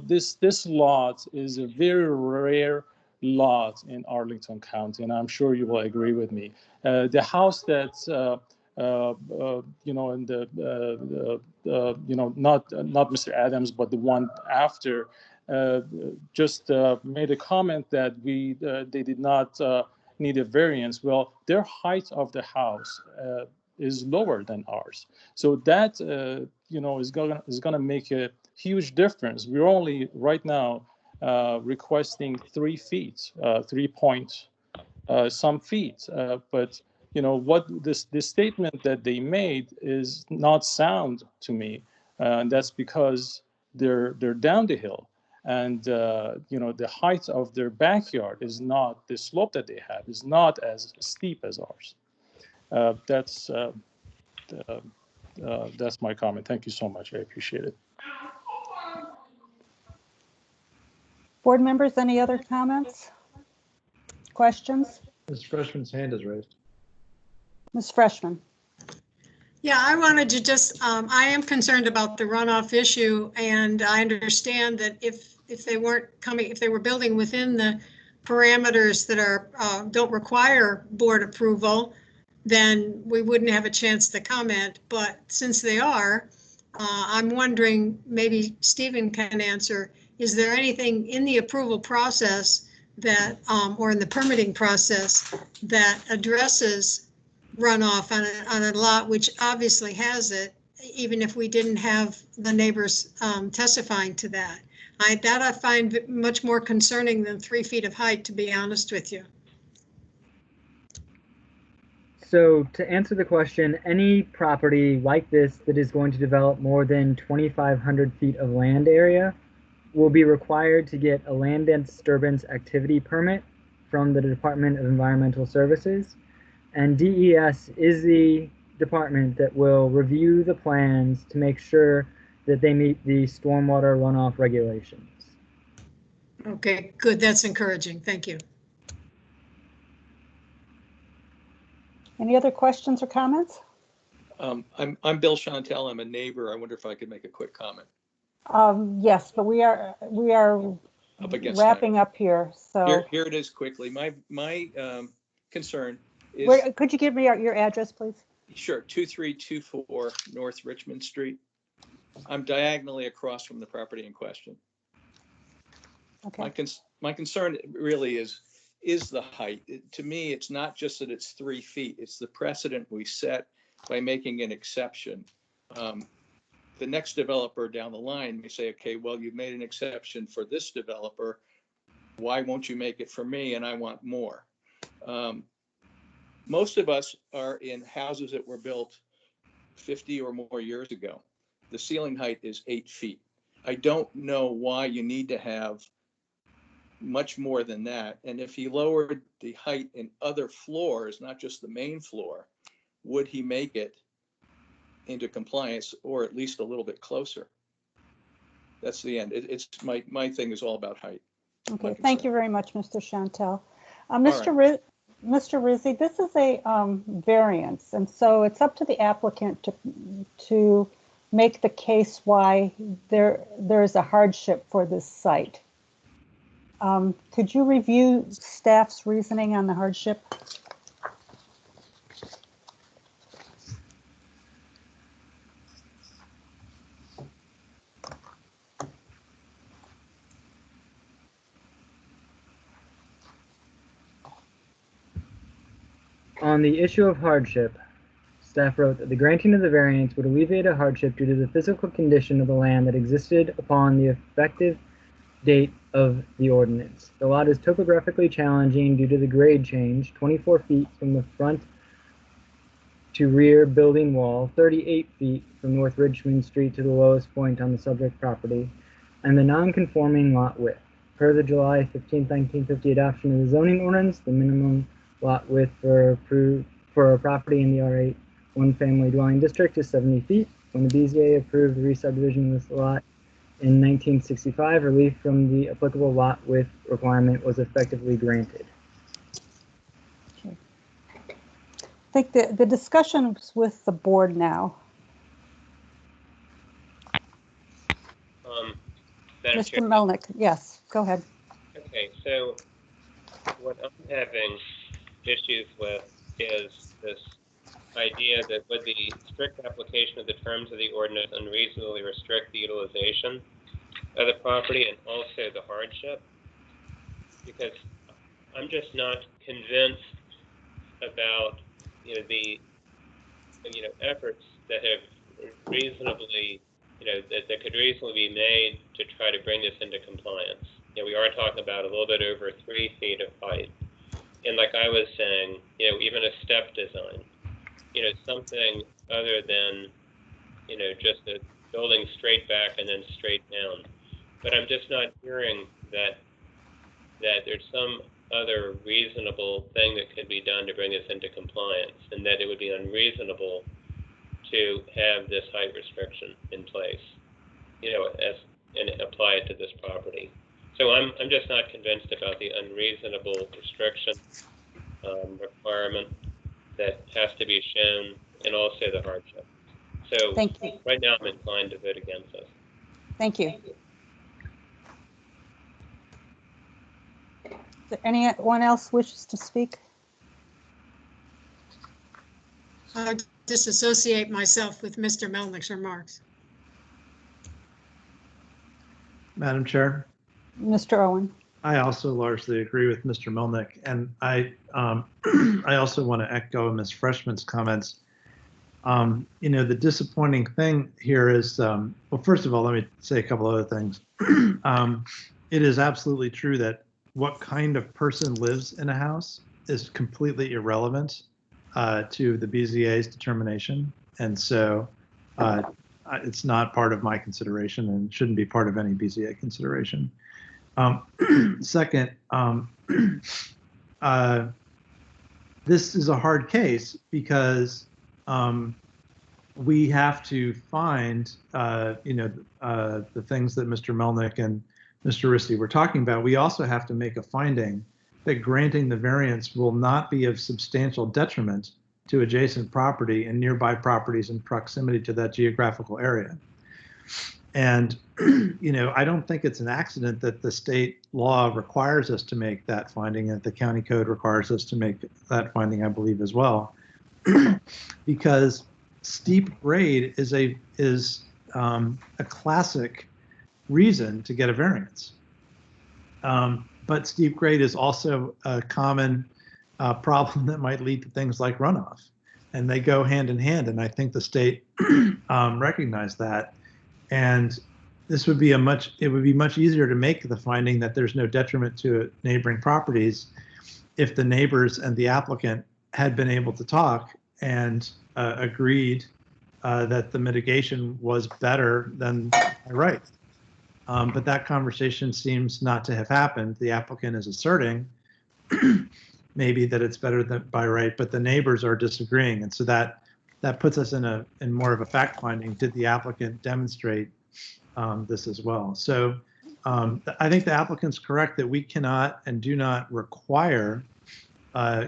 this lot is a very rare lot in Arlington County, and I'm sure you will agree with me. The house that's in not Mr. Adams, but the one after, just made a comment that they did not need a variance. Well, their height of the house is lower than ours, so that is gonna make a huge difference. We're only right now requesting 3 feet, 3 point some feet, but what this statement that they made is not sound to me, and that's because they're down the hill, and the height of their backyard is not, the slope that they have is not as steep as ours. That's my comment. Thank you so much. I appreciate it. Board members, any other comments? Questions? Ms. Freshman's hand is raised. Ms. Freshman. Yeah, I wanted to just, I am concerned about the runoff issue, and I understand that if they weren't coming, if they were building within the parameters that are, don't require board approval, then we wouldn't have a chance to comment. But since they are, I'm wondering, maybe Stephen can answer, is there anything in the approval process that, or in the permitting process that addresses runoff on a lot which obviously has it, even if we didn't have the neighbors testifying to that? That I find much more concerning than 3 feet of height, to be honest with you. So to answer the question, any property like this that is going to develop more than 2,500 feet of land area will be required to get a land disturbance activity permit from the Department of Environmental Services. And DES is the department that will review the plans to make sure that they meet the stormwater runoff regulations. Okay, good. That's encouraging. Thank you. Any other questions or comments? I'm Bill Chantel. I'm a neighbor. I wonder if I could make a quick comment. Yes, but we are Up against wrapping time. up here. So Here it is quickly. My concern is. Could you give me your address, please? Sure, 2324 North Richmond Street. I'm diagonally across from the property in question. Okay. My concern really is the height. To me, it's not just that it's 3 feet, it's the precedent we set by making an exception. The next developer down the line may say, okay, well, you've made an exception for this developer. Why won't you make it for me? And I want more. Most of us are in houses that were built 50 or more years ago. The ceiling height is 8 feet. I don't know why you need to have much more than that. And if he lowered the height in other floors, not just the main floor, would he make it into compliance, or at least a little bit closer? That's the end. It's my thing is all about height. Okay, thank you very much, Mr. Chantel. Mr. Rizzi, this is a variance, and so it's up to the applicant to make the case why there is a hardship for this site. Could you review staff's reasoning on the hardship? On the issue of hardship, staff wrote that the granting of the variance would alleviate a hardship due to the physical condition of the land that existed upon the effective date of the ordinance. The lot is topographically challenging due to the grade change, 24 feet from the front to rear building wall, 38 feet from North Richmond Street to the lowest point on the subject property, and the non-conforming lot width. Per the July 15, 1950 adoption of the zoning ordinance, the minimum lot width for a property in the R8 one-family dwelling district is 70 feet. When the BZA approved the re-subdivision of this lot in 1965, relief from the applicable lot width requirement was effectively granted. Okay. I think the discussion is with the board now. Mr. Melnick, yes, go ahead. Okay, so what I'm having issues with is this idea that would the strict application of the terms of the ordinance unreasonably restrict the utilization of the property and also the hardship? Because I'm just not convinced about the efforts that have reasonably that could reasonably be made to try to bring this into compliance. We are talking about a little bit over 3 feet of height, and like I was saying, even a step design, something other than just a building straight back and then straight down. But I'm just not hearing that there's some other reasonable thing that could be done to bring us into compliance, and that it would be unreasonable to have this height restriction in place, and apply it to this property. So I'm just not convinced about the unreasonable restriction requirement that has to be shown, and also the hardship. So Thank you. right now I'm inclined to vote against this. Thank you. Is there anyone else wishes to speak? I disassociate myself with Mr. Melnick's remarks. Madam Chair, Mr. Owen. I also largely agree with Mr. Melnick, and I I also want to echo Ms. Freshman's comments. The disappointing thing here is, well, first of all, let me say a couple other things. It is absolutely true that what kind of person lives in a house is completely irrelevant to the BZA's determination. And so it's not part of my consideration and shouldn't be part of any BZA consideration. Second, this is a hard case because we have to find, the things that Mr. Melnick and Mr. Risti were talking about. We also have to make a finding that granting the variance will not be of substantial detriment to adjacent property and nearby properties in proximity to that geographical area. And, I don't think it's an accident that the state law requires us to make that finding, and the county code requires us to make that finding, I believe, as well, because steep grade is a classic reason to get a variance. But steep grade is also a common problem that might lead to things like runoff, and they go hand in hand. And I think the state recognized that. And this would be it would be much easier to make the finding that there's no detriment to neighboring properties if the neighbors and the applicant had been able to talk and agreed that the mitigation was better than by right. But that conversation seems not to have happened. The applicant is asserting maybe that it's better than by right, but the neighbors are disagreeing. And so that puts us in more of a fact finding. Did the applicant demonstrate this as well? So I think the applicant's correct that we cannot and do not require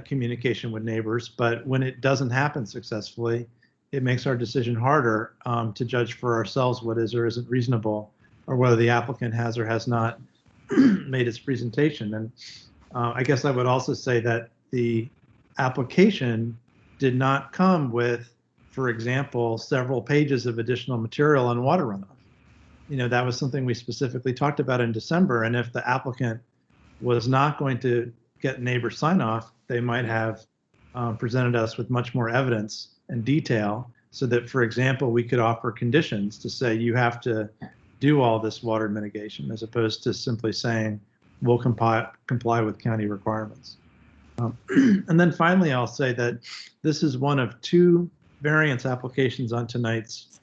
communication with neighbors, but when it doesn't happen successfully, it makes our decision harder to judge for ourselves what is or isn't reasonable, or whether the applicant has or has not made its presentation. And I guess I would also say that the application did not come with, for example, several pages of additional material on water runoff. That was something we specifically talked about in December. And if the applicant was not going to get neighbor sign off, they might have presented us with much more evidence and detail so that, for example, we could offer conditions to say you have to do all this water mitigation, as opposed to simply saying we'll comply with county requirements. And then finally, I'll say that this is one of two variance applications on tonight's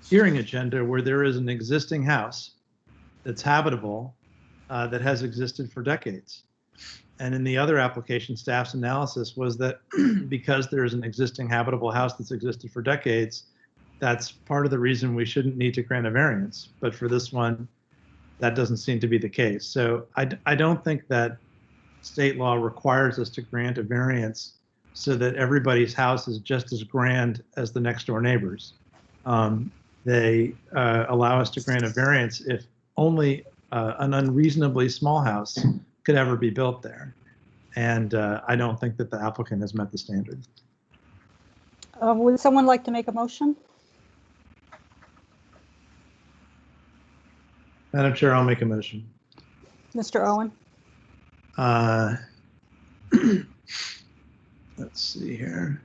hearing agenda where there is an existing house that's habitable that has existed for decades. And in the other application, staff's analysis was that because there is an existing habitable house that's existed for decades, that's part of the reason we shouldn't need to grant a variance. But for this one, that doesn't seem to be the case. So I don't think that state law requires us to grant a variance so that everybody's house is just as grand as the next door neighbors. They allow us to grant a variance if only an unreasonably small house could ever be built there. And I don't think that the applicant has met the standard. Would someone like to make a motion? Madam Chair, I'll make a motion. Mr. Owen? Let's see here.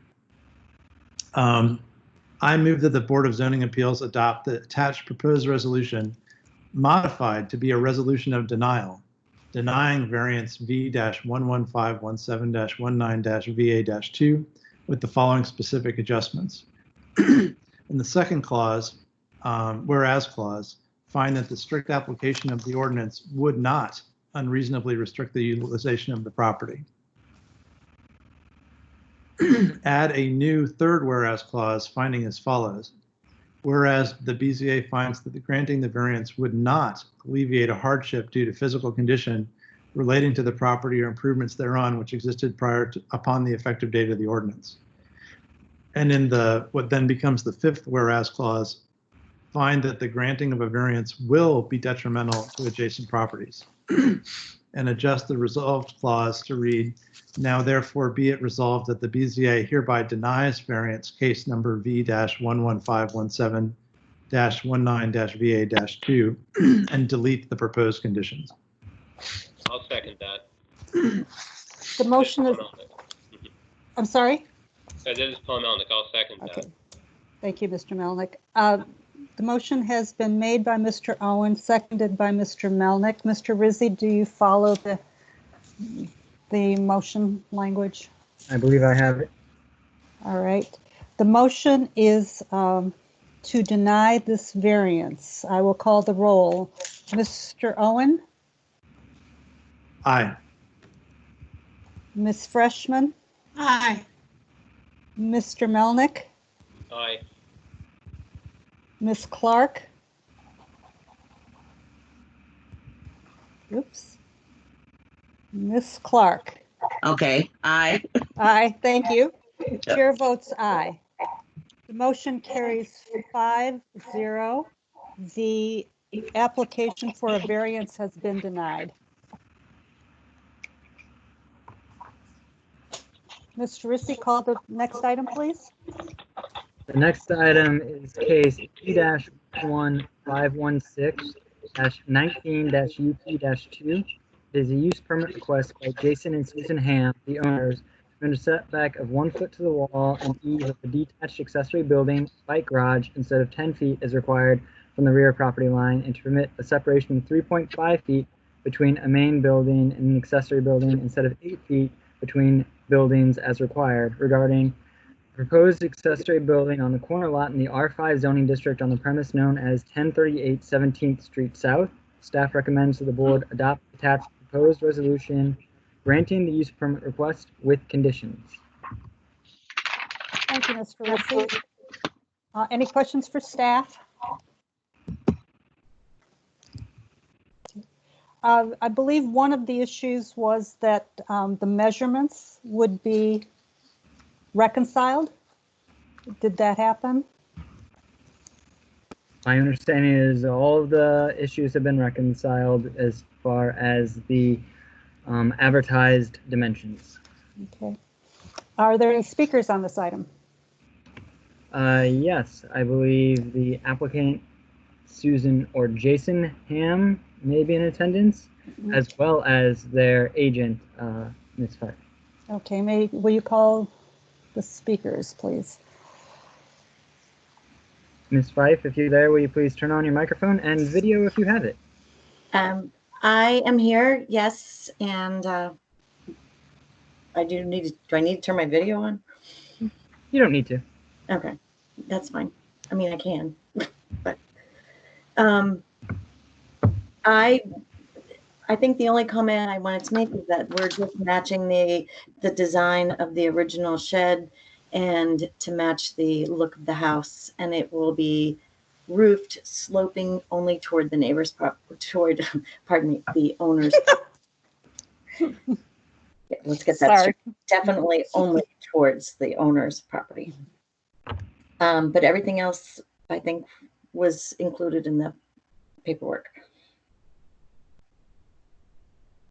I move that the Board of Zoning Appeals adopt the attached proposed resolution modified to be a resolution of denial, denying variance V-11517-19-VA-2 with the following specific adjustments. In the second clause, whereas clause, find that the strict application of the ordinance would not unreasonably restrict the utilization of the property. Add a new third whereas clause finding as follows. Whereas the BZA finds that the granting the variance would not alleviate a hardship due to physical condition relating to the property or improvements thereon which existed upon the effective date of the ordinance. And in what then becomes the fifth whereas clause, find that the granting of a variance will be detrimental to adjacent properties. And adjust the resolved clause to read, now therefore be it resolved that the BZA hereby denies variance case number V-11517-19-VA-2 and delete the proposed conditions. I'll second that. The motion is, I'm sorry? This is Paul Melnick. I'll second Okay. that. Thank you, Mr. Melnick. The motion has been made by Mr. Owen, seconded by Mr. Melnick. Mr. Rizzi, do you follow the motion language? I believe I have it. All right. The motion is to deny this variance. I will call the roll. Mr. Owen? Aye. Ms. Freshman? Aye. Mr. Melnick? Aye. Ms. Clark? Oops. Ms. Clark? Okay, aye. Aye, thank you. Chair votes aye. The motion carries 5-0. The application for a variance has been denied. Mr. Rissy, call the next item, please. The next item is case E-116-19-UP-2. It is a use permit request by Jason and Susan Ham, the owners, to a setback of 1 foot to the wall and eve of a detached accessory building, bike garage, instead of 10 feet as required from the rear property line, and to permit a separation of 3.5 feet between a main building and an accessory building instead of 8 feet between buildings as required, regarding proposed accessory building on the corner lot in the R5 zoning district on the premise known as 1038 17th Street South. Staff recommends that the board adopt attached proposed resolution granting the use permit request with conditions. Thank you, Mr. Rissy. Any questions for staff? I believe one of the issues was that the measurements would be reconciled. Did that happen? My understanding is all of the issues have been reconciled as far as the advertised dimensions. Okay. Are there any speakers on this item? Yes, I believe the applicant, Susan or Jason Ham, may be in attendance, as well as their agent, Ms. Fife. Okay, will you call the speakers, please? Ms. Fife, if you're there, will you please turn on your microphone and video if you have it? I am here, yes, and do I need to turn my video on? You don't need to. Okay, that's fine. I mean, I can, but I think the only comment I wanted to make is that we're just matching the design of the original shed and to match the look of the house, and it will be roofed, sloping only toward the neighbor's pardon me, the owner's. Yeah, let's get that straight. Definitely only towards the owner's property. But everything else, I think, was included in the paperwork.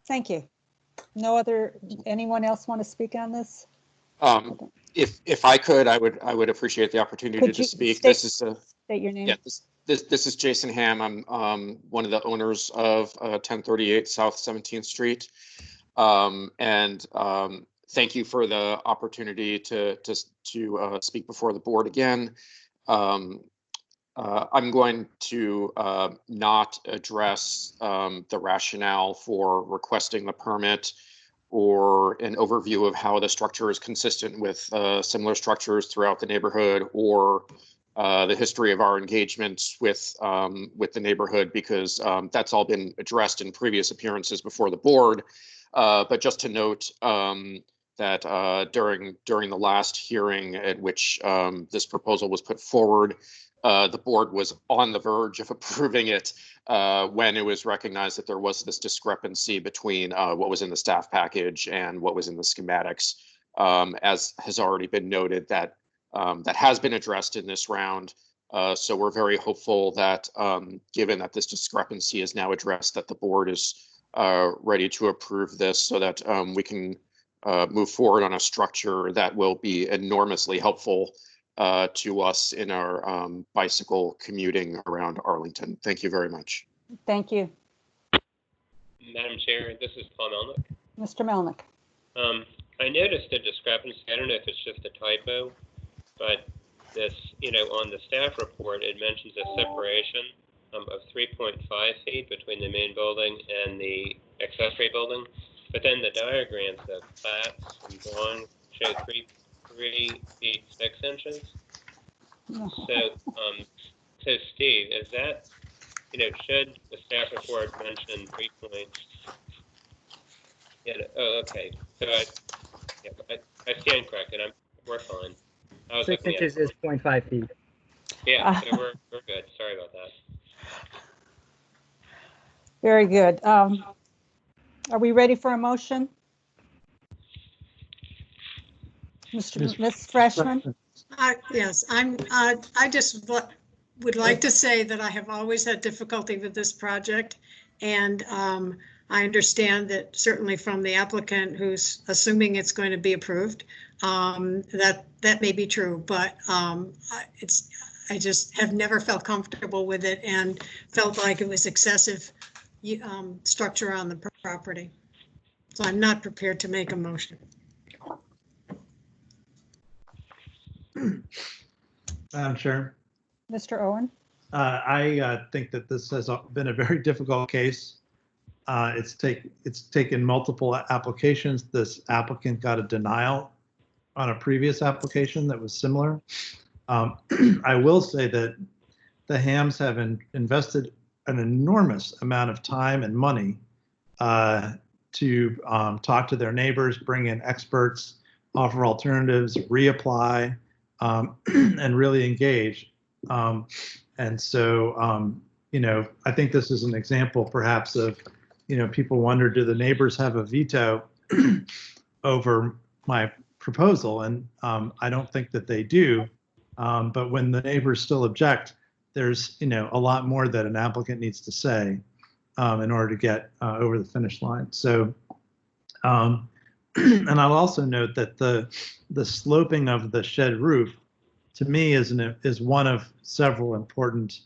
Thank you. Anyone else want to speak on this? If I could, I would appreciate the opportunity to speak. State your name. Yeah, this is Jason Ham. I'm one of the owners of 1038 South 17th Street. Thank you for the opportunity to speak before the board again. I'm going to not address the rationale for requesting the permit or an overview of how the structure is consistent with similar structures throughout the neighborhood or the history of our engagements with the neighborhood, because that's all been addressed in previous appearances before the board. But just to note that during the last hearing at which this proposal was put forward, the board was on the verge of approving it when it was recognized that there was this discrepancy between what was in the staff package and what was in the schematics. As has already been noted, that has been addressed in this round. So we're very hopeful that given that this discrepancy is now addressed, that the board is ready to approve this so that we can move forward on a structure that will be enormously helpful to us in our bicycle commuting around Arlington. Thank you very much. Thank you. Madam Chair, this is Paul Melnick. Mr. Melnick. I noticed a discrepancy. I don't know if it's just a typo, but this, on the staff report, it mentions a separation of 3.5 feet between the main building and the accessory building. But then the diagrams, the plats and drawings show 3 feet 6 inches. So Steve, is that, should the staff report mention 3 points? Oh, okay. So I stand corrected. We're fine. 6 inches is 0.5 feet. Yeah, so we're good. Sorry about that. Very good. Are we ready for a motion? Ms. Freshman? Yes, I just would like to say that I have always had difficulty with this project, and I understand that certainly from the applicant who's assuming it's going to be approved, that may be true, but I just have never felt comfortable with it and felt like it was excessive structure on the property. So I'm not prepared to make a motion. Madam Chair. Mr. Owen? I think that this has been a very difficult case. It's taken multiple applications. This applicant got a denial on a previous application that was similar. I will say that the Hams have invested an enormous amount of time and money to talk to their neighbors, bring in experts, offer alternatives, reapply, and really engage. And so, I think this is an example perhaps of, people wonder, do the neighbors have a veto over my proposal? And I don't think that they do. But when the neighbors still object, there's, a lot more that an applicant needs to say in order to get over the finish line. So, and I'll also note that the sloping of the shed roof, to me, is one of several important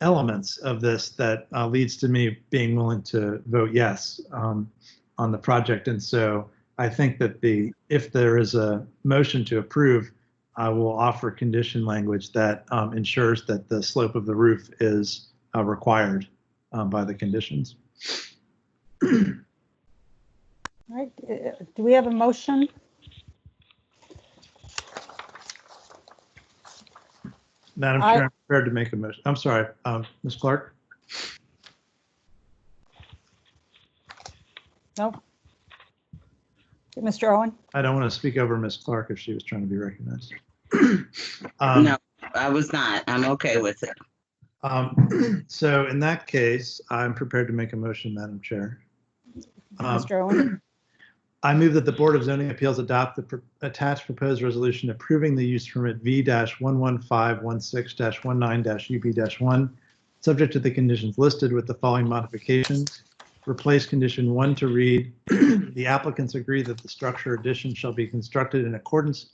elements of this that leads to me being willing to vote yes on the project. And so I think that if there is a motion to approve, I will offer condition language that ensures that the slope of the roof is required by the conditions. All right, do we have a motion? Madam Chair, I'm prepared to make a motion. I'm sorry, Ms. Clark. No. Mr. Owen? I don't want to speak over Ms. Clark if she was trying to be recognized. No, I was not. I'm okay with it. So in that case, I'm prepared to make a motion, Madam Chair. Mr. Owen? I move that the Board of Zoning Appeals adopt the attached proposed resolution approving the use permit V-11516-19-UB-1, subject to the conditions listed with the following modifications. Replace condition 1 to read, the applicants agree that the structure addition shall be constructed in accordance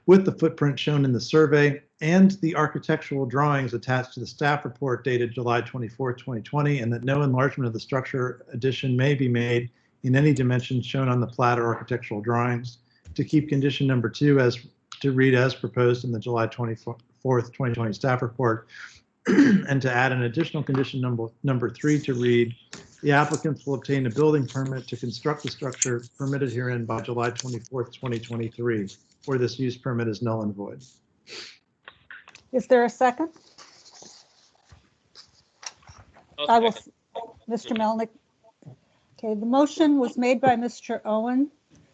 with the footprint shown in the survey and the architectural drawings attached to the staff report dated July 24, 2020, and that no enlargement of the structure addition may be made in any dimensions shown on the plat or architectural drawings. To keep condition number 2 to read as proposed in the July 24th, 2020 staff report, and to add an additional condition number 3 to read, the applicants will obtain a building permit to construct the structure permitted herein by July 24th, 2023. or this use permit is null and void. Is there a second? I will, Mr. Melnick. Okay, the motion was made by Mr. Owen,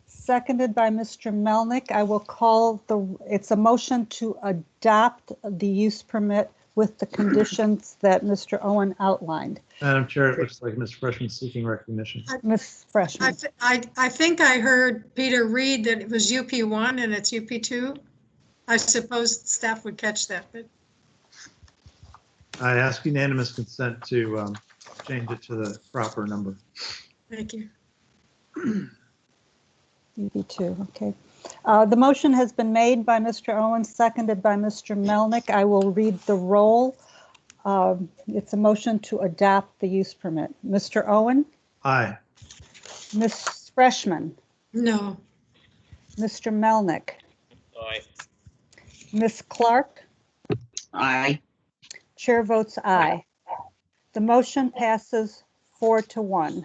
seconded by Mr. Melnick. I will call it's a motion to adopt the use permit with the conditions that Mr. Owen outlined. Madam Chair, it looks like Ms. Freshman seeking recognition. Ms. Freshman. I think I heard Peter read that it was UP1 and it's UP2. I suppose staff would catch that, but I ask unanimous consent to change it to the proper number. thank you. UP2, okay. The motion has been made by Mr. Owen, seconded by Mr. Melnick. I will read the roll. It's a motion to adopt the use permit. Mr. Owen? Aye. Ms. Freshman? No. Mr. Melnick? Aye. Ms. Clark? Aye. Chair votes aye. The motion passes 4-1.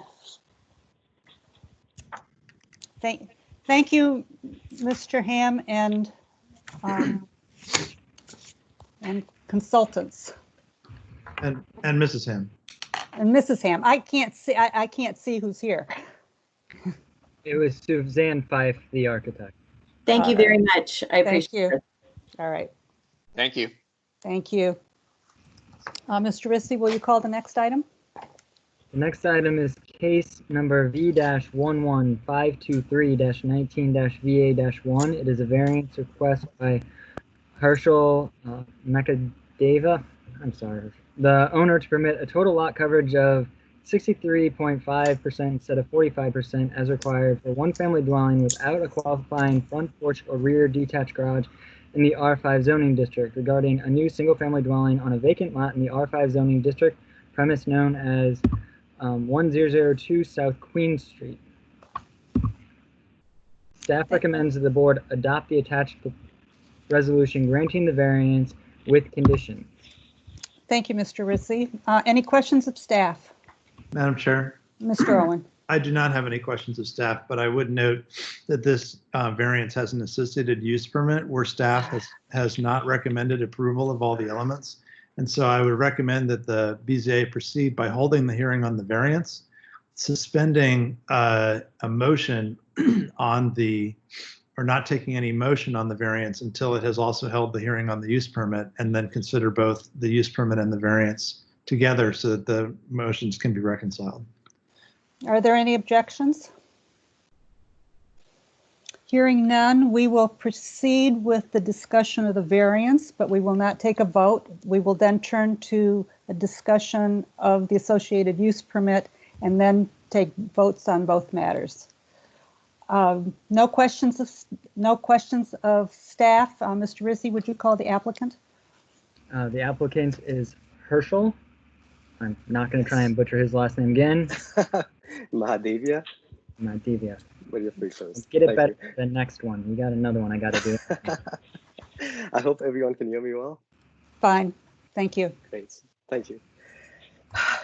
Thank you, Mr. Ham and consultants. And Mrs. Ham. And Mrs. Ham. I can't see who's here. It was Suzanne Fife, the architect. Thank you very much. I appreciate it. All right. Thank you. Thank you. Mr. Rissy, will you call the next item? The next item is case number V-11523-19-VA-1. It is a variance request by Herschel Mekadeva. I'm sorry. The owner to permit a total lot coverage of 63.5% instead of 45% as required for one family dwelling without a qualifying front porch or rear detached garage in the R5 zoning district regarding a new single family dwelling on a vacant lot in the R5 zoning district premise known as 1002 South Queen Street. Staff recommends that the board adopt the attached resolution granting the variance with conditions. Thank you, Mr. Rissy. Any questions of staff? Madam Chair. Mr. Owen. I do not have any questions of staff, but I would note that this variance has an associated use permit where staff has not recommended approval of all the elements. And so I would recommend that the BZA proceed by holding the hearing on the variance, suspending a motion on the, or not taking any motion on the variance until it has also held the hearing on the use permit, and then consider both the use permit and the variance together so that the motions can be reconciled. Are there any objections? Hearing none, we will proceed with the discussion of the variance, but we will not take a vote. We will then turn to a discussion of the associated use permit and then take votes on both matters. No questions of staff. Mr. Rissy, would you call the applicant? The applicant is Herschel. I'm not going to try and butcher his last name again. Mahadevia. Mahadevia. What are your free first? Let's get it better than next one. We got another one I got to do. I hope everyone can hear me well. Fine. Thank you. Great. Thank you.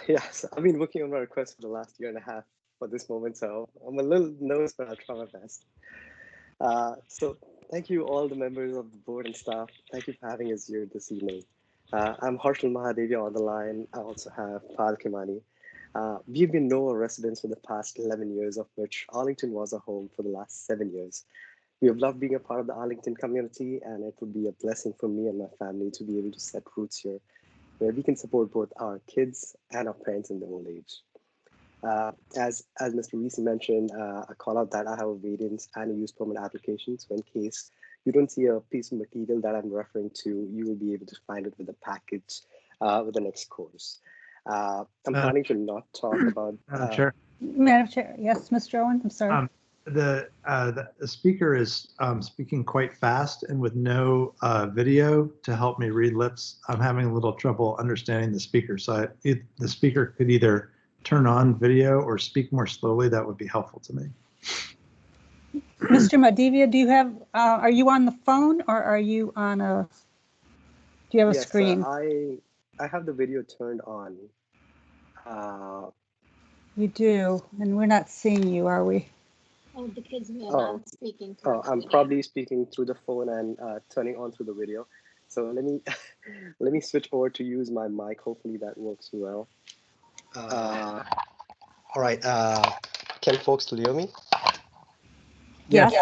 Yes, I've been working on my request for the last year and a half for this moment, so I'm a little nervous, but I'll try my best. So thank you all the members of the board and staff. Thank you for having us here this evening. I'm Harshal Mahadevia on the line. I also have Pal Kimani. We've been NOAA residents for the past 11 years, of which Arlington was a home for the last 7 years. We have loved being a part of the Arlington community, and it would be a blessing for me and my family to be able to set roots here, where we can support both our kids and our parents in their old age. As Mr. Reese mentioned, I call out that I have a variance and a use permit application. So in case you don't see a piece of material that I'm referring to, you will be able to find it with the package with the next course. I'm planning to not talk about. Madam Chair. Madam Chair, yes, Mr. Owen, I'm sorry. The speaker is speaking quite fast and with no video to help me read lips. I'm having a little trouble understanding the speaker. So the speaker could either turn on video or speak more slowly. That would be helpful to me. Mr. Mahadevia, do you have, are you on the phone or are you on a, do you have a screen? I have the video turned on. You do, and we're not seeing you, are we? Oh, the kids may Oh, not speaking I'm probably speaking through the phone and turning on through the video. So let me let me switch over to use my mic. Hopefully that works well. All right. Can folks still hear me? Yes.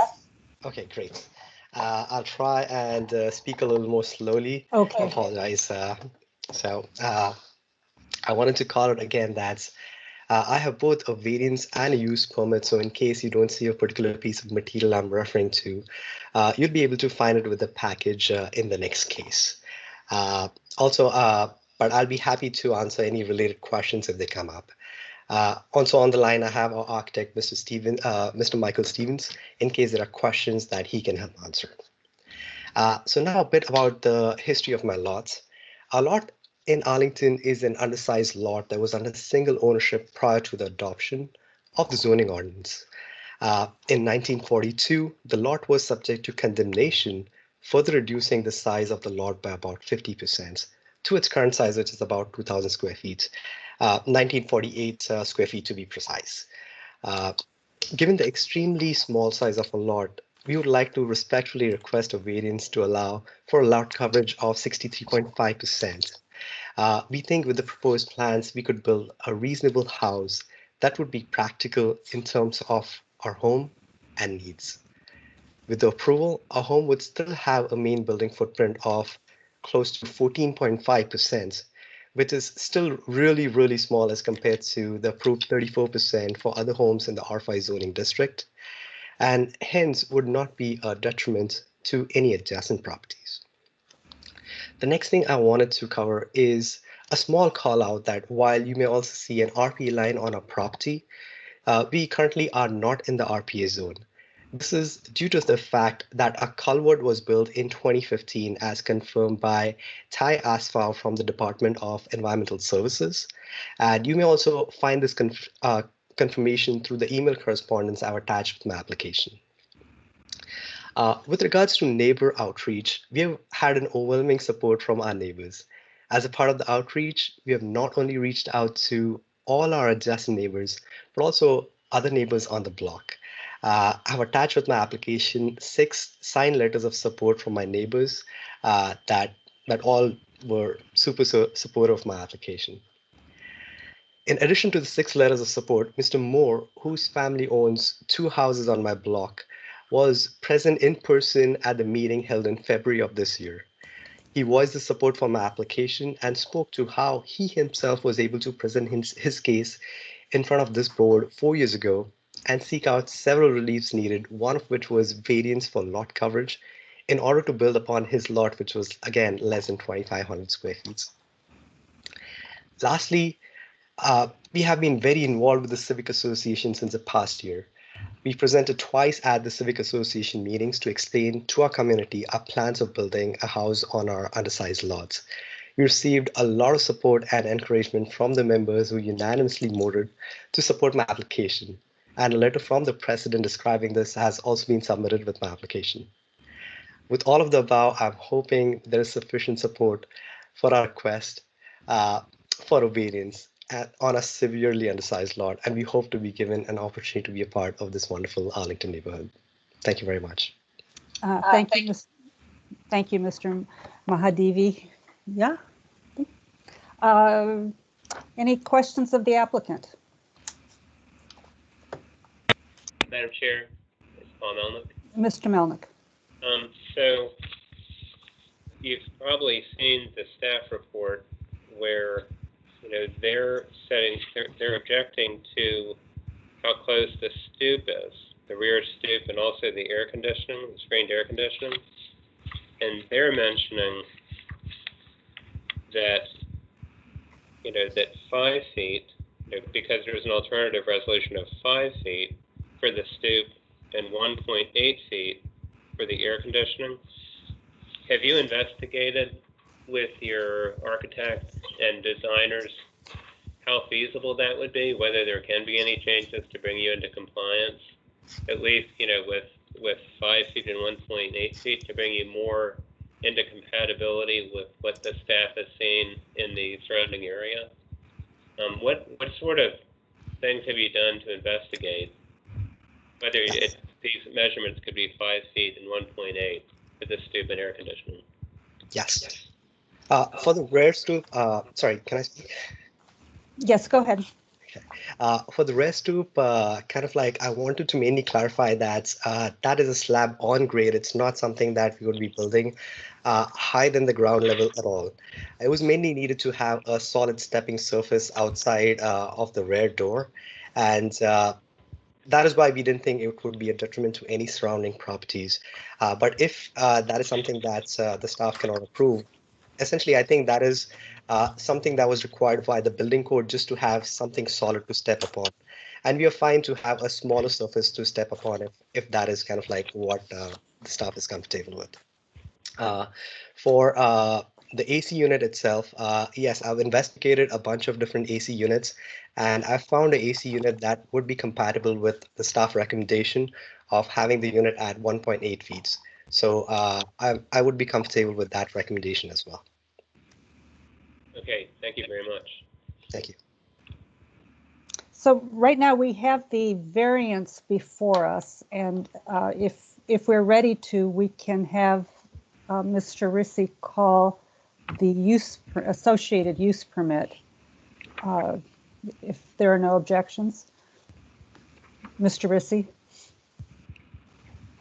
Okay, great. I'll try and speak a little more slowly. Okay. I apologize. I wanted to call out again that I have both a variance and a use permit. So in case you don't see a particular piece of material I'm referring to, you'll be able to find it with the package in the next case. But I'll be happy to answer any related questions if they come up. Also on the line, I have our architect, Mr. Michael Stevens, in case there are questions that he can help answer. So now a bit about the history of my lots. Our lot in Arlington is an undersized lot that was under single ownership prior to the adoption of the zoning ordinance. In 1942, the lot was subject to condemnation, further reducing the size of the lot by about 50% to its current size, which is about 2,000 square feet, 1948 square feet to be precise. Given the extremely small size of a lot, we would like to respectfully request a variance to allow for a lot coverage of 63.5%. We think with the proposed plans, we could build a reasonable house that would be practical in terms of our home and needs. With the approval, our home would still have a main building footprint of close to 14.5%, which is still really, really small as compared to the approved 34% for other homes in the R5 zoning district, and hence would not be a detriment to any adjacent properties. The next thing I wanted to cover is a small call out that while you may also see an RPA line on a property, we currently are not in the RPA zone. This is due to the fact that a culvert was built in 2015 as confirmed by Thai Asphalt from the Department of Environmental Services. And you may also find this confirmation through the email correspondence I've attached with my application. With regards to neighbor outreach, we have had an overwhelming support from our neighbors. As a part of the outreach, we have not only reached out to all our adjacent neighbors, but also other neighbors on the block. I've attached with my application 6 signed letters of support from my neighbors that all were super supportive of my application. In addition to the 6 letters of support, Mr. Moore, whose family owns 2 houses on my block, was present in person at the meeting held in February of this year. He voiced the support for my application and spoke to how he himself was able to present his case in front of this board 4 years ago and seek out several reliefs needed, one of which was variance for lot coverage in order to build upon his lot, which was, again, less than 2,500 square feet. Lastly, we have been very involved with the Civic Association since the past year. We presented twice at the Civic Association meetings to explain to our community our plans of building a house on our undersized lots. We received a lot of support and encouragement from the members who unanimously voted to support my application. And a letter from the president describing this has also been submitted with my application. With all of the above, I'm hoping there is sufficient support for our request for a variance on a severely undersized lot, and we hope to be given an opportunity to be a part of this wonderful Arlington neighborhood. Thank you very much. Thank you, Mr. Mahadevi. Yeah. Any questions of the applicant? Madam Chair, it's Paul Melnick. Mr. Melnick. So you've probably seen the staff report where they're objecting to how close the stoop is, the rear stoop, and also the air conditioning, the screened air conditioning. And they're mentioning that, that 5 feet, because there's an alternative resolution of 5 feet for the stoop and 1.8 feet for the air conditioning. Have you investigated with your architect and designers how feasible that would be, whether there can be any changes to bring you into compliance, at least, with 5 feet and 1.8 feet to bring you more into compatibility with what the staff has seen in the surrounding area? What sort of things have you done to investigate whether these measurements could be 5 feet and 1.8 for the stoop and air conditioning. Yes. For the rear stoop, sorry, can I speak? Yes, go ahead. For the rear stoop, kind of like I wanted to mainly clarify that that is a slab on grade. It's not something that we would be building higher than the ground level at all. It was mainly needed to have a solid stepping surface outside of the rear door. And that is why we didn't think it would be a detriment to any surrounding properties. But if that is something that the staff cannot approve, essentially, I think that is something that was required by the building code just to have something solid to step upon. And we are fine to have a smaller surface to step upon if that is kind of like what the staff is comfortable with. For the AC unit itself, yes, I've investigated a bunch of different AC units, and I found an AC unit that would be compatible with the staff recommendation of having the unit at 1.8 feet. So I would be comfortable with that recommendation as well. Okay, thank you very much. Thank you. So right now we have the variance before us, and if we're ready to, we can have Mr. Rissy call the associated use permit if there are no objections. Mr. Rissy.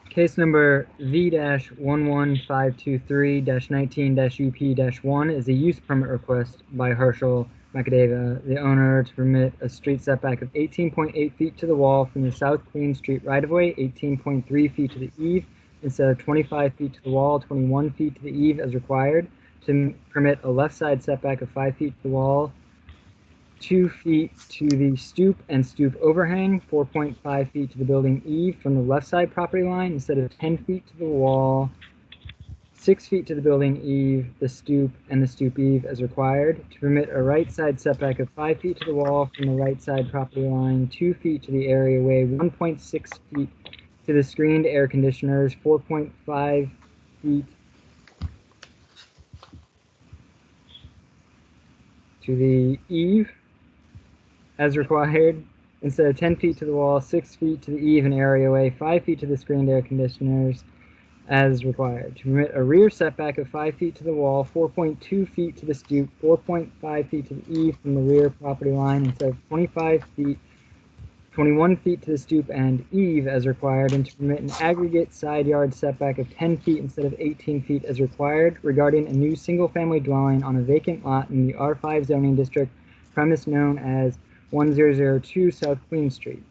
Case number V-11523-19-UP-1 is a use permit request by Herschel Macadeva, the owner, to permit a street setback of 18.8 feet to the wall from the South Queen Street right-of-way, 18.3 feet to the eave, instead of 25 feet to the wall, 21 feet to the eave as required, to permit a left side setback of 5 feet to the wall, 2 feet to the stoop and stoop overhang, 4.5 feet to the building eave from the left side property line instead of 10 feet to the wall, 6 feet to the building eave, the stoop, and the stoop eave as required, to permit a right side setback of 5 feet to the wall from the right side property line, 2 feet to the areaway, 1.6 feet to the screened air conditioners, 4.5 feet to the eave as required, instead of 10 feet to the wall, 6 feet to the eave and areaway, 5 feet to the screened air conditioners as required. To permit a rear setback of 5 feet to the wall, 4.2 feet to the stoop, 4.5 feet to the eave from the rear property line, instead of 25 feet, 21 feet to the stoop and eave as required, and to permit an aggregate side yard setback of 10 feet instead of 18 feet as required regarding a new single-family dwelling on a vacant lot in the R5 zoning district, premise known as 1002 South Queen Street.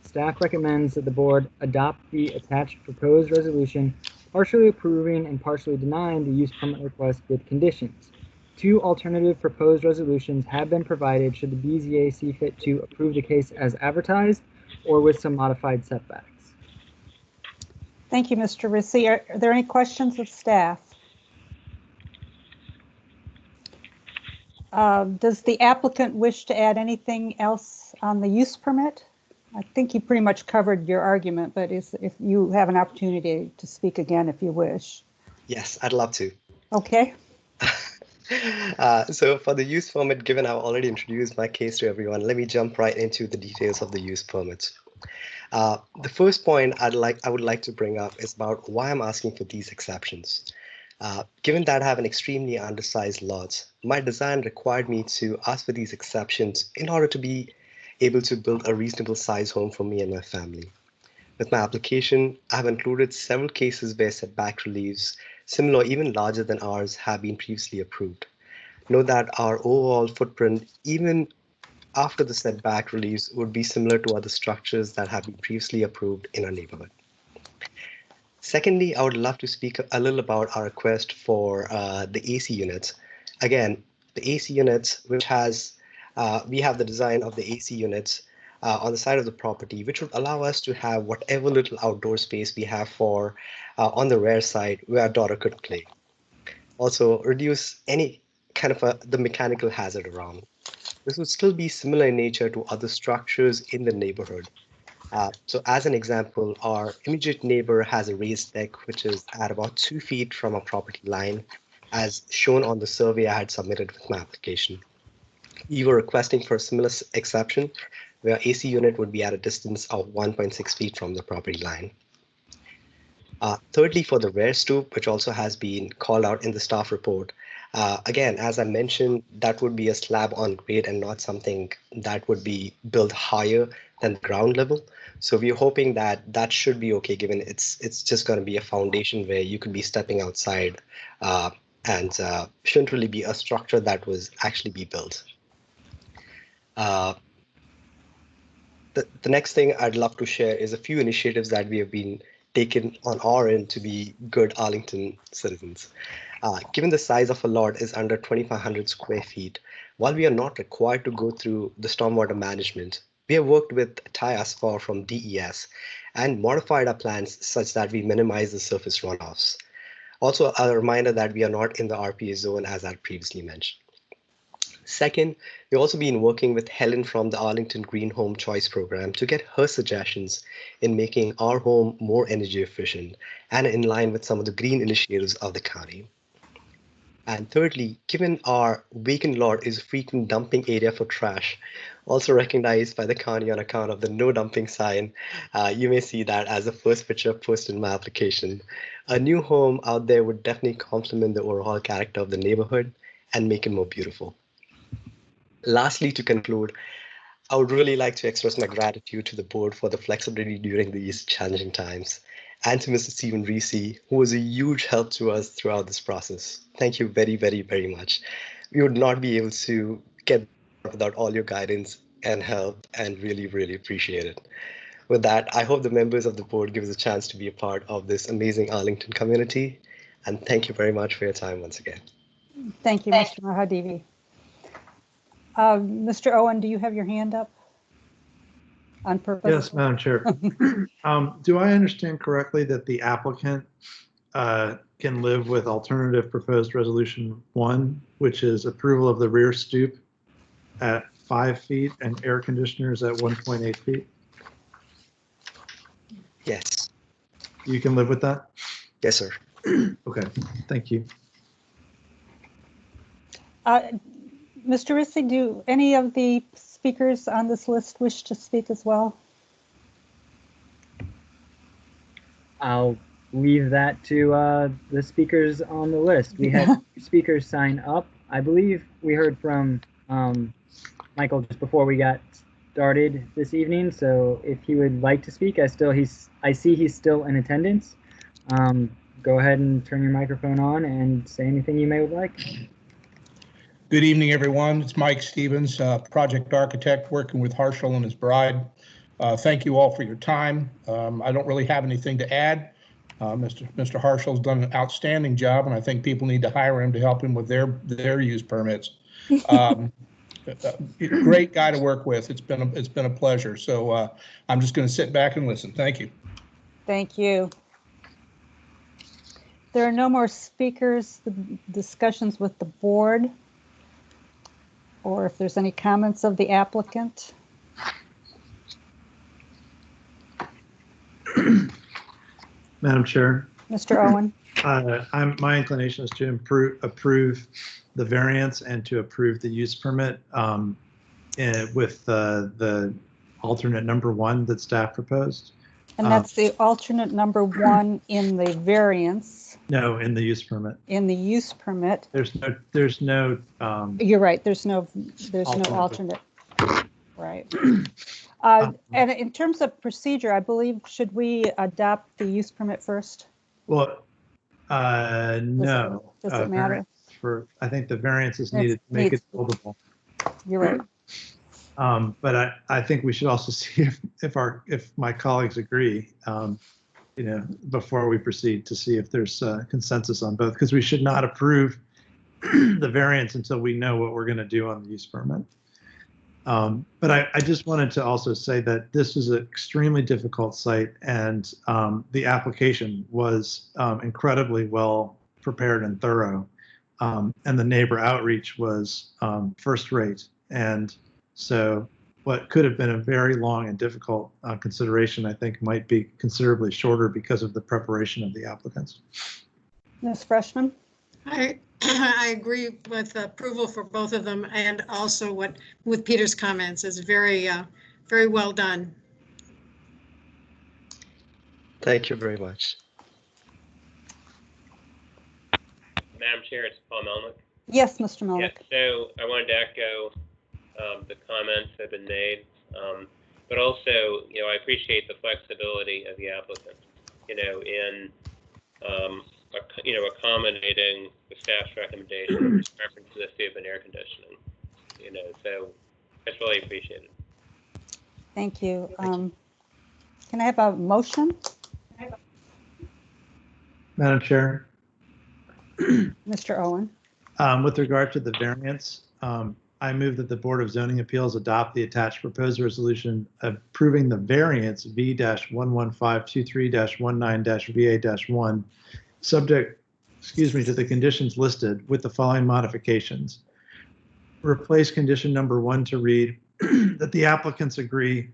Staff recommends that the board adopt the attached proposed resolution, partially approving and partially denying the use permit request with conditions. 2 alternative proposed resolutions have been provided should the BZA see fit to approve the case as advertised or with some modified setbacks. Thank you, Mr. Rissy. Are there any questions of staff? Does the applicant wish to add anything else on the use permit? I think you pretty much covered your argument, but if you have an opportunity to speak again if you wish. Yes, I'd love to. Okay. So for the use permit, given I've already introduced my case to everyone, let me jump right into the details of the use permits. The first point I would like to bring up is about why I'm asking for these exceptions. Given that I have an extremely undersized lot, my design required me to ask for these exceptions in order to be able to build a reasonable size home for me and my family. With my application, I have included several cases where setback reliefs, similar or even larger than ours, have been previously approved. Note that our overall footprint, even after the setback reliefs, would be similar to other structures that have been previously approved in our neighborhood. Secondly, I would love to speak a little about our request for the AC units. Again, the AC units, which has, we have the design of the AC units on the side of the property, which would allow us to have whatever little outdoor space we have for on the rear side where our daughter could play. Also, reduce any kind of the mechanical hazard around. This would still be similar in nature to other structures in the neighborhood. So as an example, our immediate neighbor has a raised deck, which is at about 2 feet from our property line, as shown on the survey I had submitted with my application. We were requesting for a similar exception where AC unit would be at a distance of 1.6 feet from the property line. Thirdly, for the rear stoop, which also has been called out in the staff report, again, as I mentioned, that would be a slab on grade and not something that would be built higher than the ground level. So we're hoping that that should be okay, given it's just going to be a foundation where you could be stepping outside and shouldn't really be a structure that was actually be built. The next thing I'd love to share is a few initiatives that we have been taken on our end to be good Arlington citizens. Given the size of a lot is under 2,500 square feet, while we are not required to go through the stormwater management, we have worked with Ty Asfar from DES and modified our plans such that we minimize the surface runoffs. Also, a reminder that we are not in the RPA zone, as I previously mentioned. Second, we've also been working with Helen from the Arlington Green Home Choice Program to get her suggestions in making our home more energy efficient and in line with some of the green initiatives of the county. And thirdly, given our vacant lot is a frequent dumping area for trash, also recognized by the county on account of the no dumping sign, you may see that as the first picture posted in my application. A new home out there would definitely complement the overall character of the neighborhood and make it more beautiful. Lastly, to conclude, I would really like to express my gratitude to the board for the flexibility during these challenging times, and to Mr. Stephen Reese, who was a huge help to us throughout this process. Thank you very, very, very much. We would not be able to get without all your guidance and help, and really, really appreciate it. With that, I hope the members of the board give us a chance to be a part of this amazing Arlington community. And thank you very much for your time once again. Thank you, Mr. Mahadevi. Mr. Owen, do you have your hand up on purpose? Yes, Madam Chair. Do I understand correctly that the applicant can live with alternative proposed resolution 1, which is approval of the rear stoop at 5 feet and air conditioners at 1.8 feet? Yes. You can live with that? Yes, sir. Okay, thank you. Mr. Rissy, do any of the speakers on this list wish to speak as well? I'll leave that to the speakers on the list. We had speakers sign up. I believe we heard from Michael just before we got started this evening. So if he would like to speak, I see he's still in attendance. Go ahead and turn your microphone on and say anything you may would like. Good evening, everyone. It's Mike Stevens, project architect working with Harshal and his bride. Thank you all for your time. I don't really have anything to add. Mr. Harshal's done an outstanding job, and I think people need to hire him to help him with their use permits. Great guy to work with. It's been a pleasure. So I'm just going to sit back and listen. Thank you. Thank you. There are no more speakers. The discussions with the board, or if there's any comments of the applicant. Madam Chair. Mr. Owen. My inclination is to approve the variance and to approve the use permit with the alternate number 1 that staff proposed. And that's the alternate number 1 in the variance. No, in the use permit. In the use permit. There's no. You're right. There's no alternate. Right. And in terms of procedure, I believe, should we adopt the use permit first? Well, no. Does it matter? I think the variance is needed to make it buildable. You're right. But I think we should also see if my colleagues agree, before we proceed, to see if there's consensus on both, because we should not approve the variance until we know what we're going to do on the use permit. But I just wanted to also say that this is an extremely difficult site, and the application was incredibly well prepared and thorough, and the neighbor outreach was first rate. And so what could have been a very long and difficult consideration, I think, might be considerably shorter because of the preparation of the applicants. Ms. Freshman? I agree with approval for both of them, and also with Peter's comments is very Very well done. Thank you very much. Madam Chair, it's Paul Melnick. Yes, Mr. Melnick. Yeah, so I wanted to echo the comments that have been made, but also, I appreciate the flexibility of the applicant, in, accommodating the staff's recommendation with reference to the state of air conditioning, so that's really appreciated. Thank you. Can I have a motion? Madam Chair, Mr. Owen. with regard to the variance, I move that the Board of Zoning Appeals adopt the attached proposed resolution approving the variance V-11523-19-VA-1 subject, to the conditions listed with the following modifications. Replace condition number 1 to read that the applicants agree,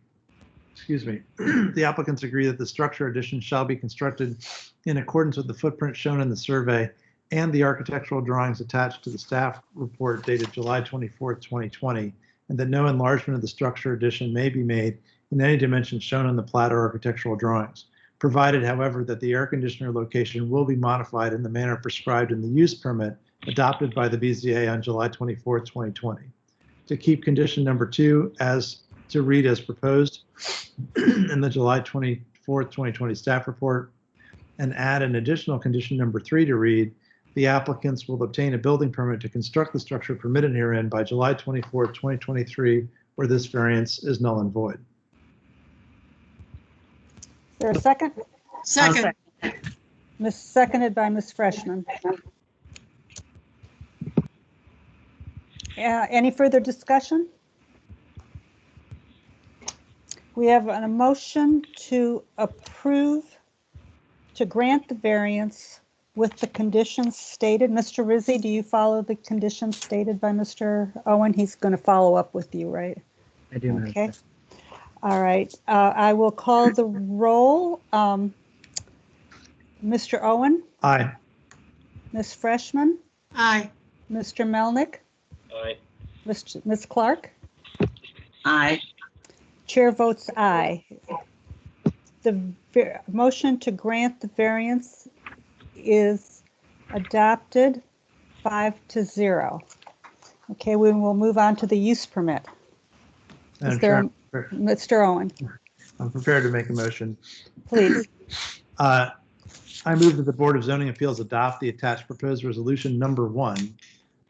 the applicants agree that the structure addition shall be constructed in accordance with the footprint shown in the survey and the architectural drawings attached to the staff report dated July 24th, 2020, and that no enlargement of the structure addition may be made in any dimensions shown on the plat or architectural drawings, provided, however, that the air conditioner location will be modified in the manner prescribed in the use permit adopted by the BZA on July 24th, 2020. To keep condition number 2 to read as proposed in the July 24th, 2020 staff report, and add an additional condition number 3 to read, the applicants will obtain a building permit to construct the structure permitted herein by July 24th, 2023, or this variance is null and void. Is there a second? Second. Seconded by Ms. Freshman. Any further discussion? We have a motion to approve, to grant the variance with the conditions stated. Mr. Rizzi, do you follow the conditions stated by Mr. Owen? He's going to follow up with you, right? I do. Okay. All right. I will call the roll. Mr. Owen? Aye. Ms. Freshman? Aye. Mr. Melnick? Aye. Ms. Clark? Aye. Chair votes aye. The motion to grant the variance is adopted 5-0. Okay, we will move on to the use permit. Is there, Mr. Owen? I'm prepared to make a motion. Please. I move that the Board of Zoning Appeals adopt the attached proposed resolution number 1,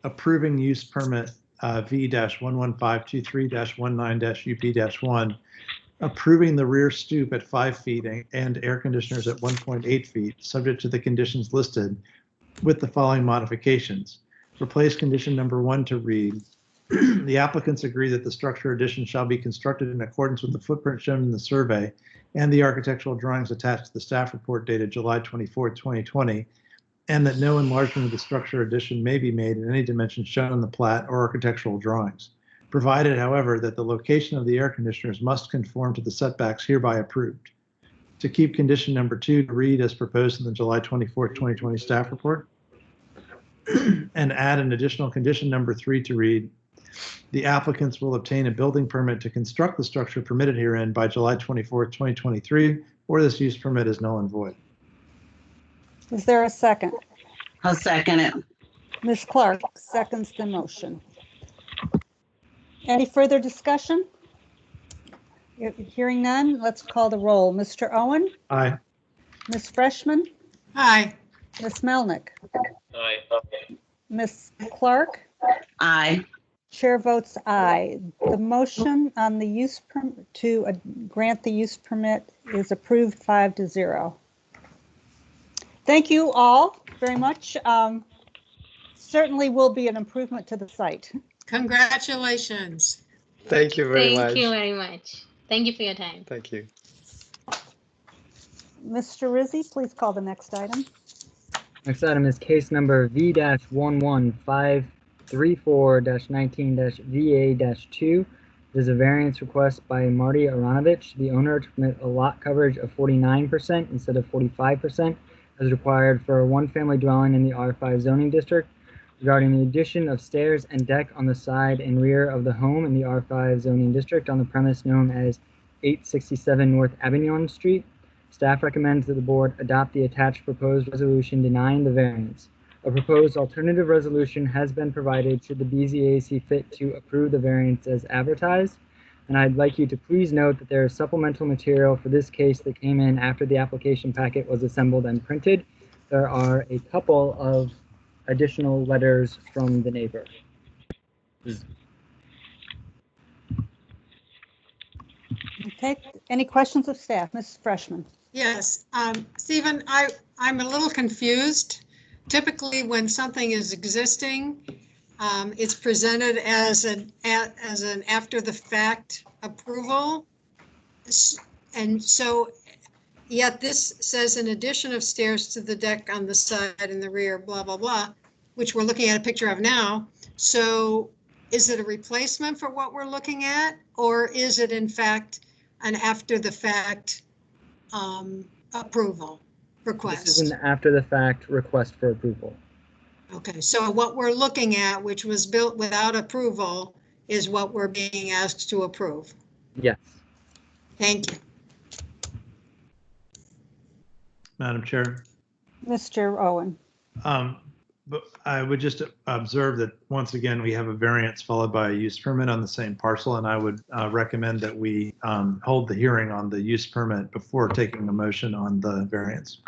approving use permit V-11523-19-UP-1, approving the rear stoop at 5 feet and air conditioners at 1.8 feet, subject to the conditions listed, with the following modifications. Replace condition number 1 to read, the applicants agree that the structure addition shall be constructed in accordance with the footprint shown in the survey and the architectural drawings attached to the staff report dated July 24, 2020, and that no enlargement of the structure addition may be made in any dimension shown in the plat or architectural drawings, provided, however, that the location of the air conditioners must conform to the setbacks hereby approved. To keep condition number 2 to read as proposed in the July 24, 2020 staff report, and add an additional condition number 3 to read, the applicants will obtain a building permit to construct the structure permitted herein by July 24, 2023, or this use permit is null and void. Is there a second? I'll second it. Ms. Clark seconds the motion. Any further discussion? Hearing none, let's call the roll. Mr. Owen? Aye. Ms. Freshman? Aye. Ms. Melnick? Aye. Ms. Clark? Aye. Chair votes aye. The motion on the use permit to grant the use permit is approved 5-0. Thank you all very much. Certainly will be an improvement to the site. Congratulations. Thank you very much. Thank you very much. Thank you for your time. Thank you. Mr. Rizzi, please call the next item. Next item is case number V-11534-19-VA-2. There's a variance request by Marty Aronovich, the owner, to permit a lot coverage of 49% instead of 45%, as required for a one-family dwelling in the R5 zoning district. regarding the addition of stairs and deck on the side and rear of the home in the R5 zoning district on the premise known as 867 North Avignon Street. Staff recommends that the board adopt the attached proposed resolution denying the variance. A proposed alternative resolution has been provided should the BZA see fit to approve the variance as advertised. And I'd like you to please note that there is supplemental material for this case that came in after the application packet was assembled and printed. There are a couple of additional letters from the neighbor. Okay, any questions of staff? Mrs. Freshman. Yes, Stephen, I'm a little confused. Typically, when something is existing, it's presented as an after the fact approval. And so, yet this says in addition of stairs to the deck on the side and the rear, blah, blah, blah, which we're looking at a picture of now. So is it a replacement for what we're looking at? Or is it in fact an after the fact approval request? This is an after the fact request for approval. Okay, so what we're looking at, which was built without approval, is what we're being asked to approve. Yes. Thank you. Madam Chair. Mr. Owen. But I would just observe that once again, we have a variance followed by a use permit on the same parcel, and I would recommend that we hold the hearing on the use permit before taking a motion on the variance.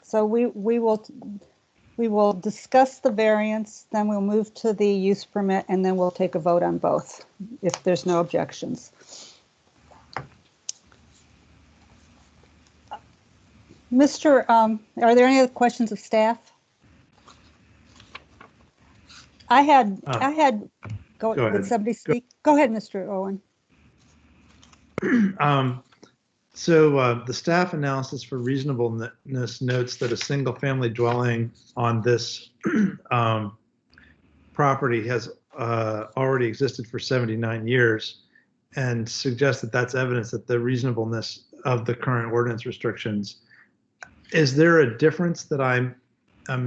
So we will discuss the variance, then we'll move to the use permit, and then we'll take a vote on both if there's no objections. Are there any other questions of staff? Go ahead. Did somebody speak? Go ahead, Mr. Owen. So the staff analysis for reasonableness notes that a single family dwelling on this property has already existed for 79 years and suggests that that's evidence that the reasonableness of the current ordinance restrictions. Is there a difference that I'm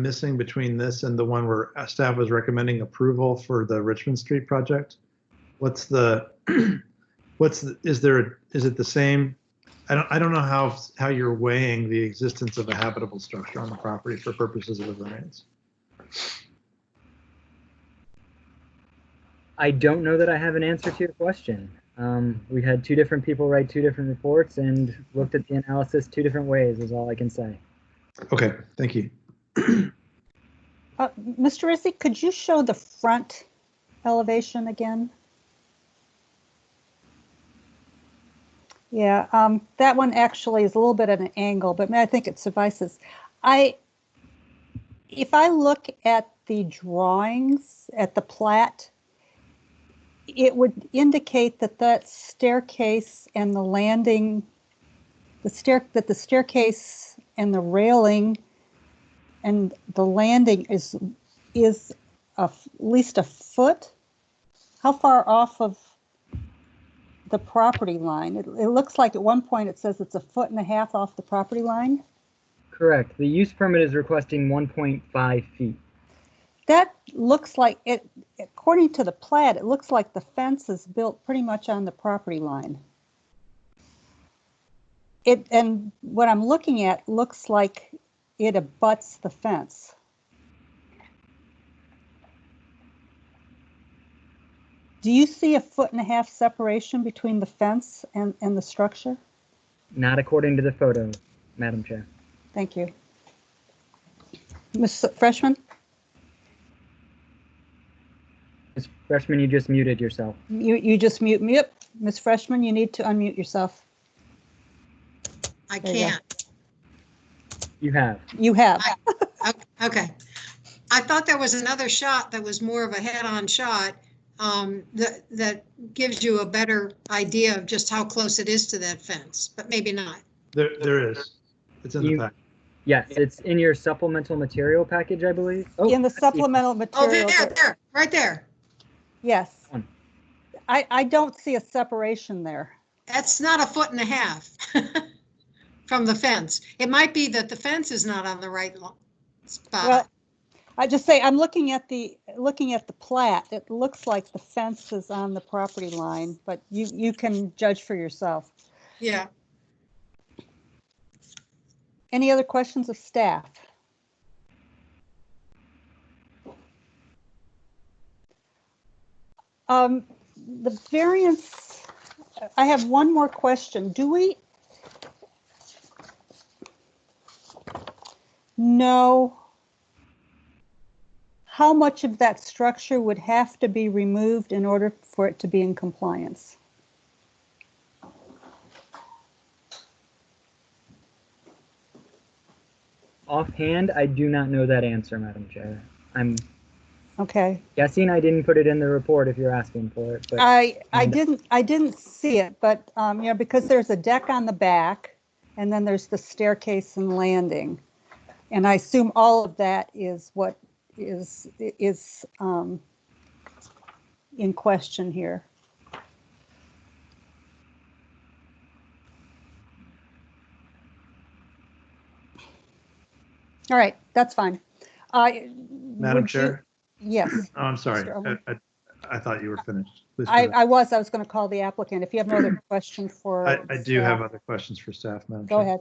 missing between this and the one where staff was recommending approval for the Richmond Street project? Is it the same? I don't know how you're weighing the existence of a habitable structure on the property for purposes of a variance. I don't know that I have an answer to your question. We had two different people write two different reports and looked at the analysis two different ways is all I can say. Okay, thank you. Mr. Rizzi, could you show the front elevation again? Yeah, that one actually is a little bit at an angle, but I think it suffices. If I look at the drawings at the plat, it would indicate that that staircase and the landing, the staircase and the railing and the landing is at least a foot. How far off of the property line? It looks like at one point it says it's 1.5 feet off the property line. Correct. The use permit is requesting 1.5 feet. That looks like it, according to the plat, it looks like the fence is built pretty much on the property line. And what I'm looking at looks like it abuts the fence. Do you see 1.5 feet separation between the fence and the structure? Not according to the photo, Madam Chair. Thank you. Ms. Freshman? Ms. Freshman, you just muted yourself. You just mute me up. Ms. Freshman, you need to unmute yourself. I can't. You have. You have. Okay. I thought there was another shot that was more of a head-on shot that gives you a better idea of just how close it is to that fence, but maybe not. There is. It's in the pack. Yes, it's in your supplemental material package, I believe. Oh, in the supplemental material. Oh, there, right there. Yes. I don't see a separation there. That's not 1.5 feet from the fence. It might be that the fence is not on the right spot. Well, I just say, I'm looking at the plat. It looks like the fence is on the property line, but you can judge for yourself. Yeah. Any other questions of staff? The variance, I have one more question. Do we know how much of that structure would have to be removed in order for it to be in compliance? Offhand, I do not know that answer, Madam Chair. I'm okay. Guessing I didn't put it in the report if you're asking for it. But I didn't see it, but you know, because there's a deck on the back and then there's the staircase and landing. And I assume all of that is what is in question here. All right, that's fine. Madam Chair? Yes. Oh, I'm sorry. I thought you were finished. Please go I ahead. was going to call the applicant. If you have no other question for I do have other questions for staff, Madam Go Chair.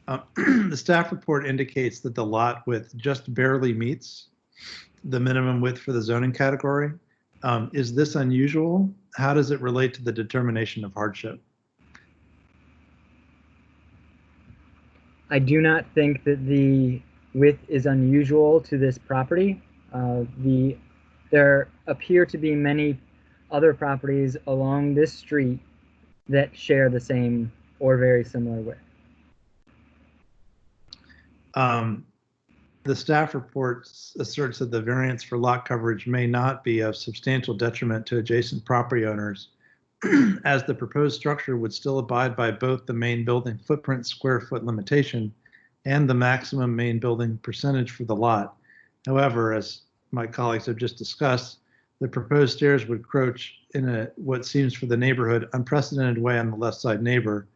ahead. The staff report indicates that the lot width just barely meets the minimum width for the zoning category. Is this unusual? How does it relate to the determination of hardship? I do not think that the width is unusual to this property. There appear to be many other properties along this street that share the same or very similar width. The staff report asserts that the variance for lot coverage may not be of substantial detriment to adjacent property owners, as the proposed structure would still abide by both the main building footprint square foot limitation and the maximum main building percentage for the lot. However, as my colleagues have just discussed, the proposed stairs would encroach in what seems for the neighborhood unprecedented way on the left side neighbor.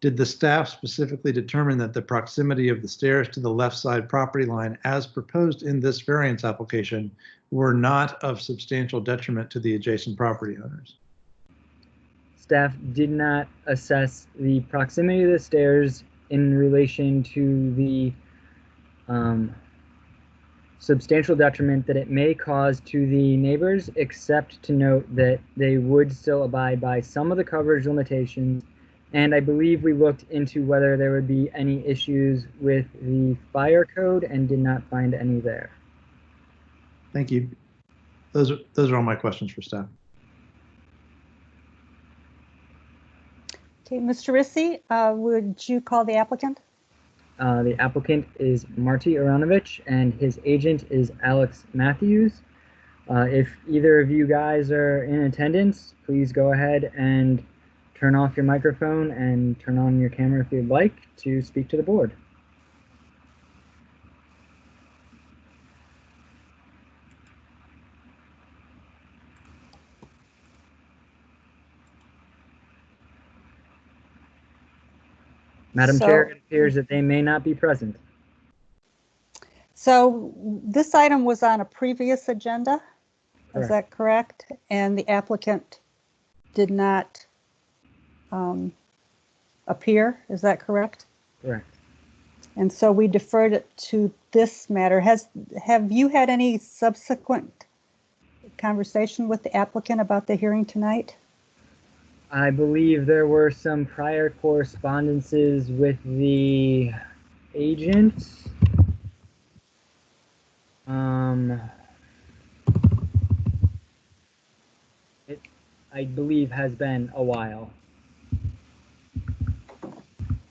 Did the staff specifically determine that the proximity of the stairs to the left side property line as proposed in this variance application were not of substantial detriment to the adjacent property owners? Staff did not assess the proximity of the stairs in relation to the substantial detriment that it may cause to the neighbors, except to note that they would still abide by some of the coverage limitations. And I believe we looked into whether there would be any issues with the fire code and did not find any there. Thank you. Those are all my questions for staff. Okay, Mr. Rissy, would you call the applicant? The applicant is Marty Aronovich and his agent is Alex Matthews. If either of you guys are in attendance, please go ahead and turn off your microphone and turn on your camera if you'd like to speak to the board. Madam Chair, it appears that they may not be present. So this item was on a previous agenda, Correct. Is that correct? And the applicant did not appear, is that correct? Correct. And so we deferred it to this matter. Have you had any subsequent conversation with the applicant about the hearing tonight? I believe there were some prior correspondences with the agent. It, I believe, has been a while.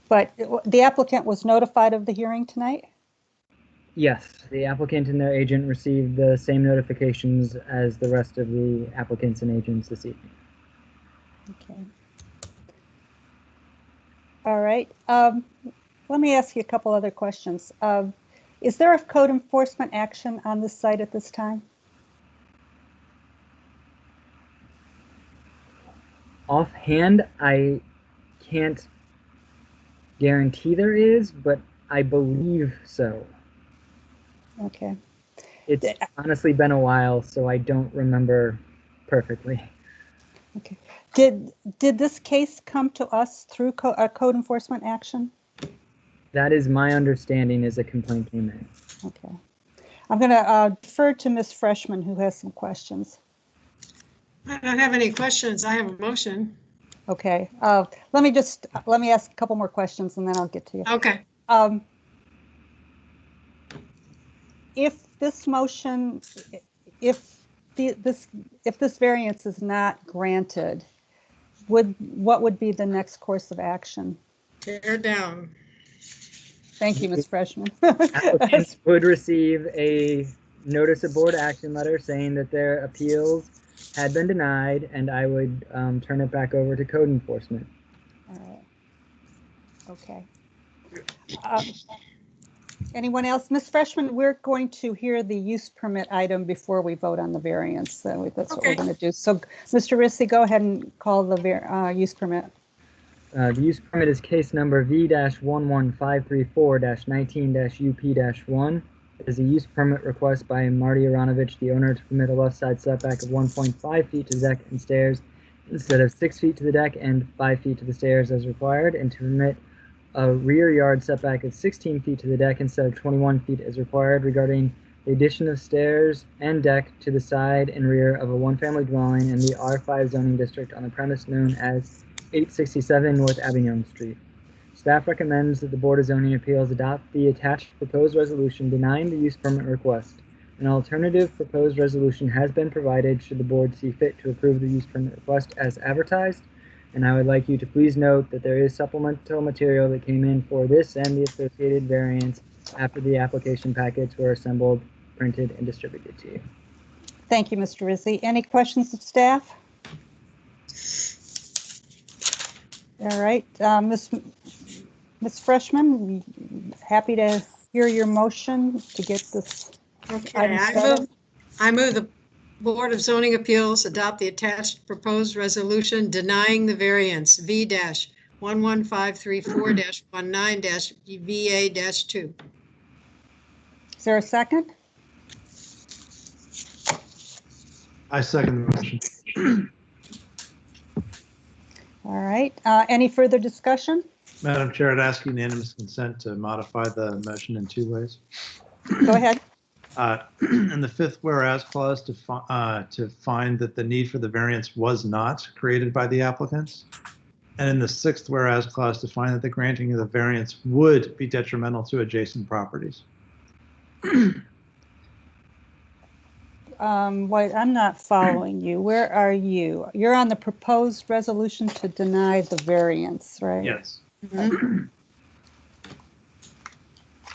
But the applicant was notified of the hearing tonight? Yes, the applicant and their agent received the same notifications as the rest of the applicants and agents this evening. Okay. All right. Let me ask you a couple other questions. Is there a code enforcement action on this site at this time? Offhand, I can't guarantee there is, but I believe so. Okay. It's honestly been a while, so I don't remember perfectly. Okay. Did this case come to us through a code enforcement action? That is my understanding as a complaint came in. Okay. I'm going to defer to Ms. Freshman, who has some questions. I don't have any questions. I have a motion. Okay. Let me ask a couple more questions and then I'll get to you. Okay. If this motion, if this variance is not granted, what would be the next course of action? Tear down. Thank you, Ms. Freshman. Applicants would receive a notice of board action letter saying that their appeals had been denied, and I would turn it back over to code enforcement. All right. Okay. Anyone else? Ms. Freshman, we're going to hear the use permit item before we vote on the variance. So that's what we're going to do. So, Mr. Rissy, go ahead and call the use permit. The use permit is case number V-11534-19-UP-1. It is a use permit request by Marty Aronovich, the owner, to permit a left side setback of 1.5 feet to the deck and stairs instead of 6 feet to the deck and 5 feet to the stairs as required, and to permit a rear yard setback of 16 feet to the deck instead of 21 feet as required regarding the addition of stairs and deck to the side and rear of a one-family dwelling in the R5 zoning district on a premise known as 867 North Avignon Street. Staff recommends that the Board of Zoning Appeals adopt the attached proposed resolution denying the use permit request. An alternative proposed resolution has been provided should the board see fit to approve the use permit request as advertised. And I would like you to please note that there is supplemental material that came in for this and the associated variance after the application packets were assembled, printed, and distributed to you. Thank you, Mr. Rissy. Any questions of staff? All right, Ms. Freshman, happy to hear your motion to get this item started. I move the Board of Zoning Appeals adopt the attached proposed resolution denying the variance V-11534-19-VA-2. Is there a second? I second the motion. All right, any further discussion? Madam Chair, I'd ask unanimous consent to modify the motion in 2 ways. Go ahead. In the 5th whereas clause to find that the need for the variance was not created by the applicants. And in the 6th whereas clause to find that the granting of the variance would be detrimental to adjacent properties. Wait, I'm not following you. Where are you? You're on the proposed resolution to deny the variance, right? Yes. Mm-hmm.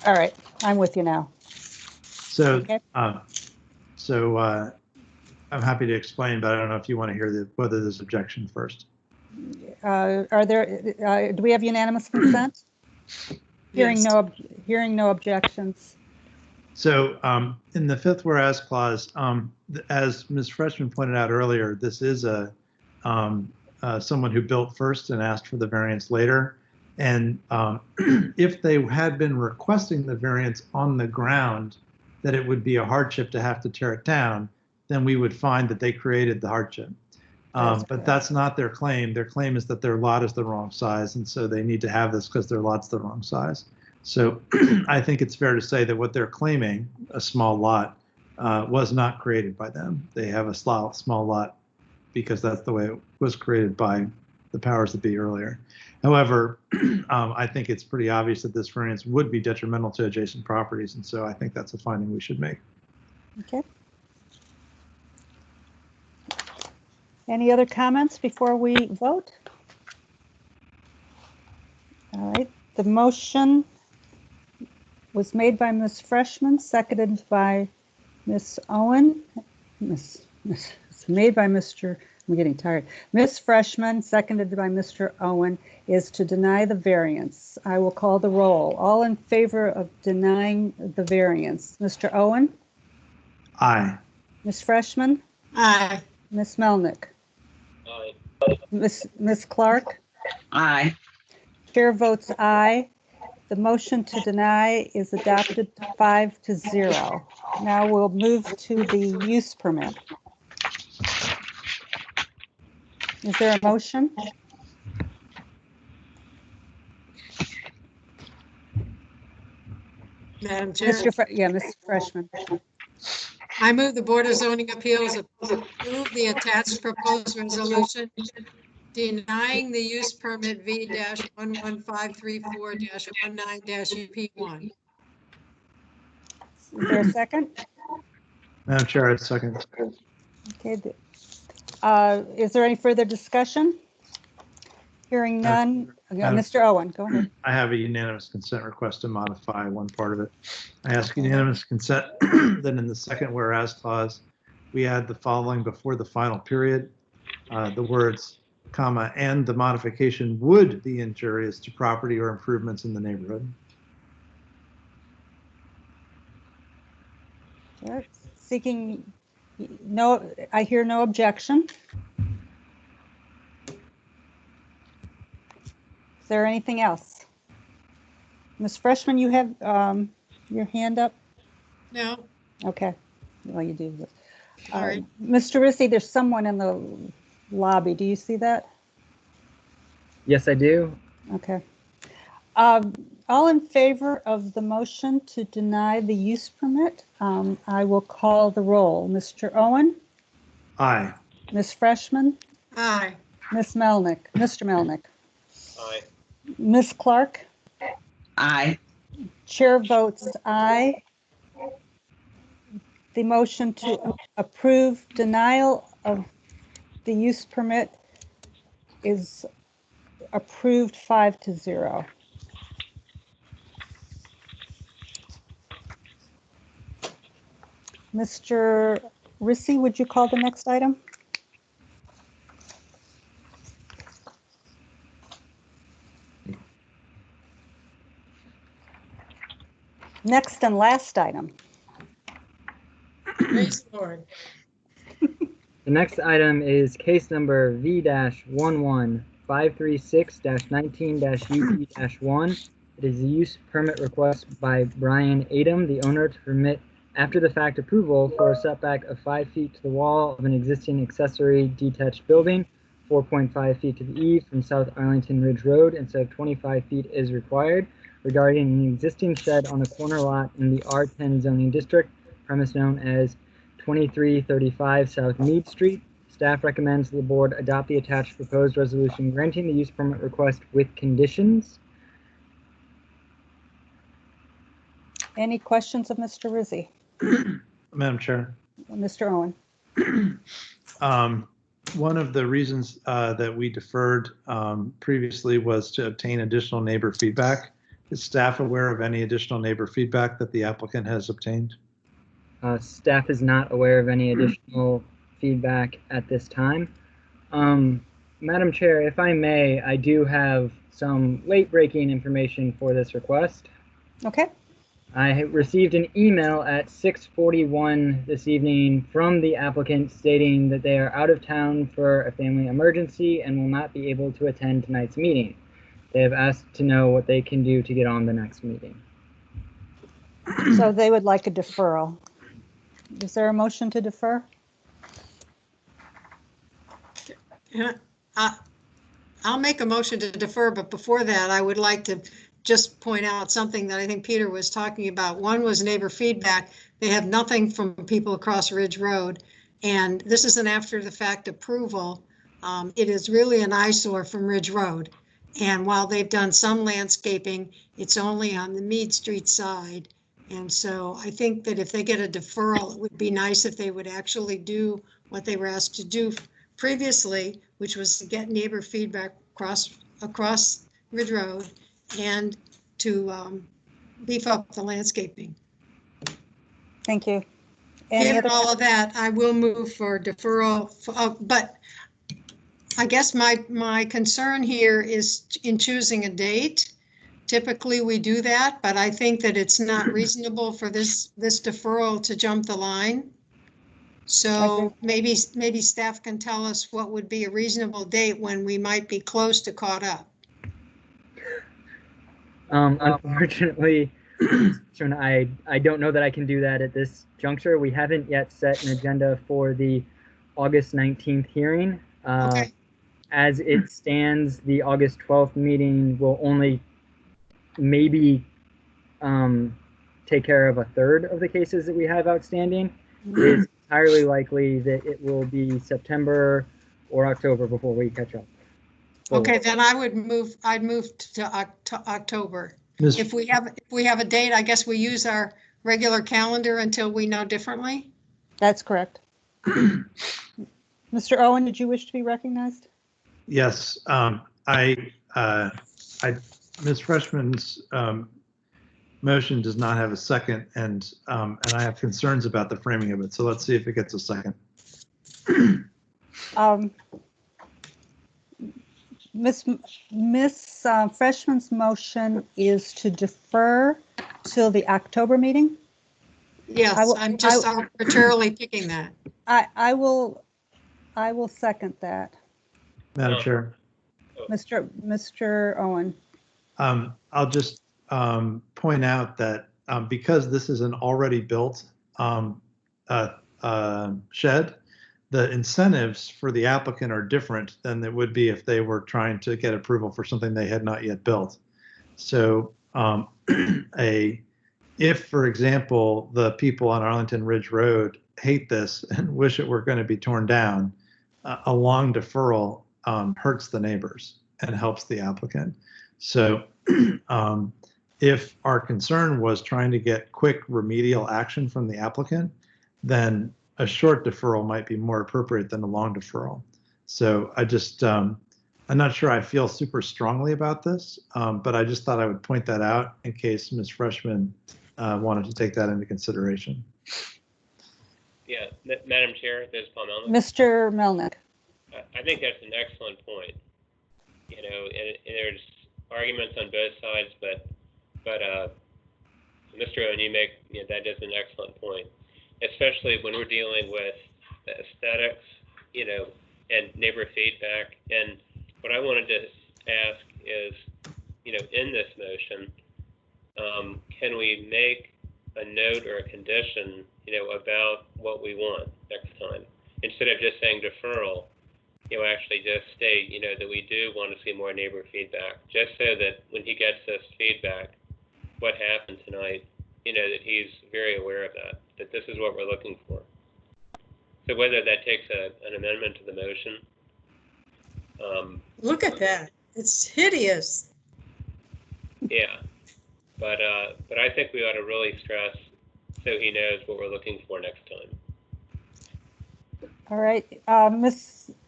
All right, I'm with you now. So, okay. I'm happy to explain, but I don't know if you want to hear whether there's objection first. Are there? Do we have unanimous consent? Hearing no objections. So, in the 5th whereas clause, as Ms. Freshman pointed out earlier, this is someone who built first and asked for the variance later. And if they had been requesting the variance on the ground that it would be a hardship to have to tear it down, then we would find that they created the hardship. But that's not their claim. Their claim is that their lot is the wrong size, and so they need to have this because their lot's the wrong size. So I think it's fair to say that what they're claiming, a small lot, was not created by them. They have a small lot because that's the way it was created by the powers that be earlier. However, I think it's pretty obvious that this variance would be detrimental to adjacent properties, and so I think that's a finding we should make. Okay. Any other comments before we vote? All right, the motion was made by Ms. Freshman, seconded by Ms. Owen. It's made by Mr. I'm getting tired. Ms. Freshman, seconded by Mr. Owen, is to deny the variance. I will call the roll. All in favor of denying the variance. Mr. Owen? Aye. Ms. Freshman? Aye. Ms. Melnick? Aye. Ms. Clark? Aye. Chair votes aye. The motion to deny is adopted 5-0. Now we'll move to the use permit. Is there a motion? Madam Chair. Ms. Freshman. I move the Board of Zoning Appeals approve the attached proposed resolution denying the use permit V-11534-19-UP1. Is there a second? Madam Chair, I second. Okay. Is there any further discussion? Hearing none. Mr. Owen, go ahead. I have a unanimous consent request to modify one part of it. I ask unanimous consent that in the second whereas clause, we add the following before the final period, the words, comma, and the modification would be injurious to property or improvements in the neighborhood. Okay. Seeking, no, I hear no objection. Is there anything else? Ms. Freshman, you have your hand up? No. Okay. Well, you do. All right. Mr. Rissy, there's someone in the lobby. Do you see that? Yes, I do. Okay. All in favor of the motion to deny the use permit? I will call the roll. Mr. Owen? Aye. Ms. Freshman? Aye. Ms. Melnick? Mr. Melnick? Aye. Ms. Clark? Aye. Chair votes aye. The motion to approve denial of the use permit is approved 5-0. Mr. Rissy, would you call the next item? Next and last item. Praise the Lord. The next item is case number V-11536-19-UP-1. It is a use permit request by Brian Adam, the owner, to permit after-the-fact approval for a setback of 5 feet to the wall of an existing accessory detached building, 4.5 feet to the eave from South Arlington Ridge Road instead of 25 feet is required, regarding an existing shed on a corner lot in the R10 zoning district, premise known as 2335 South Mead Street. Staff recommends the board adopt the attached proposed resolution granting the use permit request with conditions. Any questions of Mr. Rissy? Madam Chair. Mr. Owen? One of the reasons that we deferred previously was to obtain additional neighbor feedback. Is staff aware of any additional neighbor feedback that the applicant has obtained? Staff is not aware of any additional feedback at this time. Madam Chair, if I may, I do have some late-breaking information for this request. Okay. I received an email at 6:41 this evening from the applicant stating that they are out of town for a family emergency and will not be able to attend tonight's meeting. They have asked to know what they can do to get on the next meeting. So they would like a deferral. Is there a motion to defer? I'll make a motion to defer, but before that, I would like to just point out something that I think Peter was talking about. One was neighbor feedback. They have nothing from people across Ridge Road, and this is an after-the-fact approval. It is really an eyesore from Ridge Road, and while they've done some landscaping, it's only on the Mead Street side. And so I think that if they get a deferral, it would be nice if they would actually do what they were asked to do previously, which was to get neighbor feedback across Ridge Road and to beef up the landscaping. Thank you. Given all of that, I will move for deferral, but I guess my concern here is in choosing a date. Typically we do that, but I think that it's not reasonable for this deferral to jump the line. So maybe staff can tell us what would be a reasonable date when we might be close to caught up. Unfortunately, I don't know that I can do that at this juncture. We haven't yet set an agenda for the August 19th hearing. Okay. As it stands, the August 12th meeting will only maybe take care of a third of the cases that we have outstanding. It's entirely likely that it will be September or October before we catch up. Okay, then I'd move to October. Ms. If we have a date, I guess we use our regular calendar until we know differently. That's correct. Mr. Owen, did you wish to be recognized? Yes, Ms. Freshman's motion does not have a second, and I have concerns about the framing of it. So let's see if it gets a second. Miss Freshman's motion is to defer till the October meeting. Yes, I'm just arbitrarily picking that. I will second that. Madam Chair. Mr. Owen. I'll just point out that because this is an already built shed, the incentives for the applicant are different than it would be if they were trying to get approval for something they had not yet built. So if, for example, the people on Arlington Ridge Road hate this and wish it were going to be torn down, a long deferral hurts the neighbors and helps the applicant. So if our concern was trying to get quick remedial action from the applicant, then a short deferral might be more appropriate than a long deferral. So I just, I'm not sure I feel super strongly about this, but I just thought I would point that out in case Ms. Freshman wanted to take that into consideration. Yeah, Madam Chair, this is Paul Melnick. Mr. Melnick. I think that's an excellent point. You know, and there's arguments on both sides, but Mr. Owen, that is an excellent point, especially when we're dealing with the aesthetics, you know, and neighbor feedback. And what I wanted to ask is, you know, in this motion, can we make a note or a condition, you know, about what we want next time, instead of just saying deferral? You know, actually just state, you know, that we do want to see more neighbor feedback, just so that when he gets this feedback, what happened tonight, you know, that he's very aware of that this is what we're looking for. So whether that takes an amendment to the motion. Look at that. It's hideous. Yeah, but I think we ought to really stress so he knows what we're looking for next time. All right,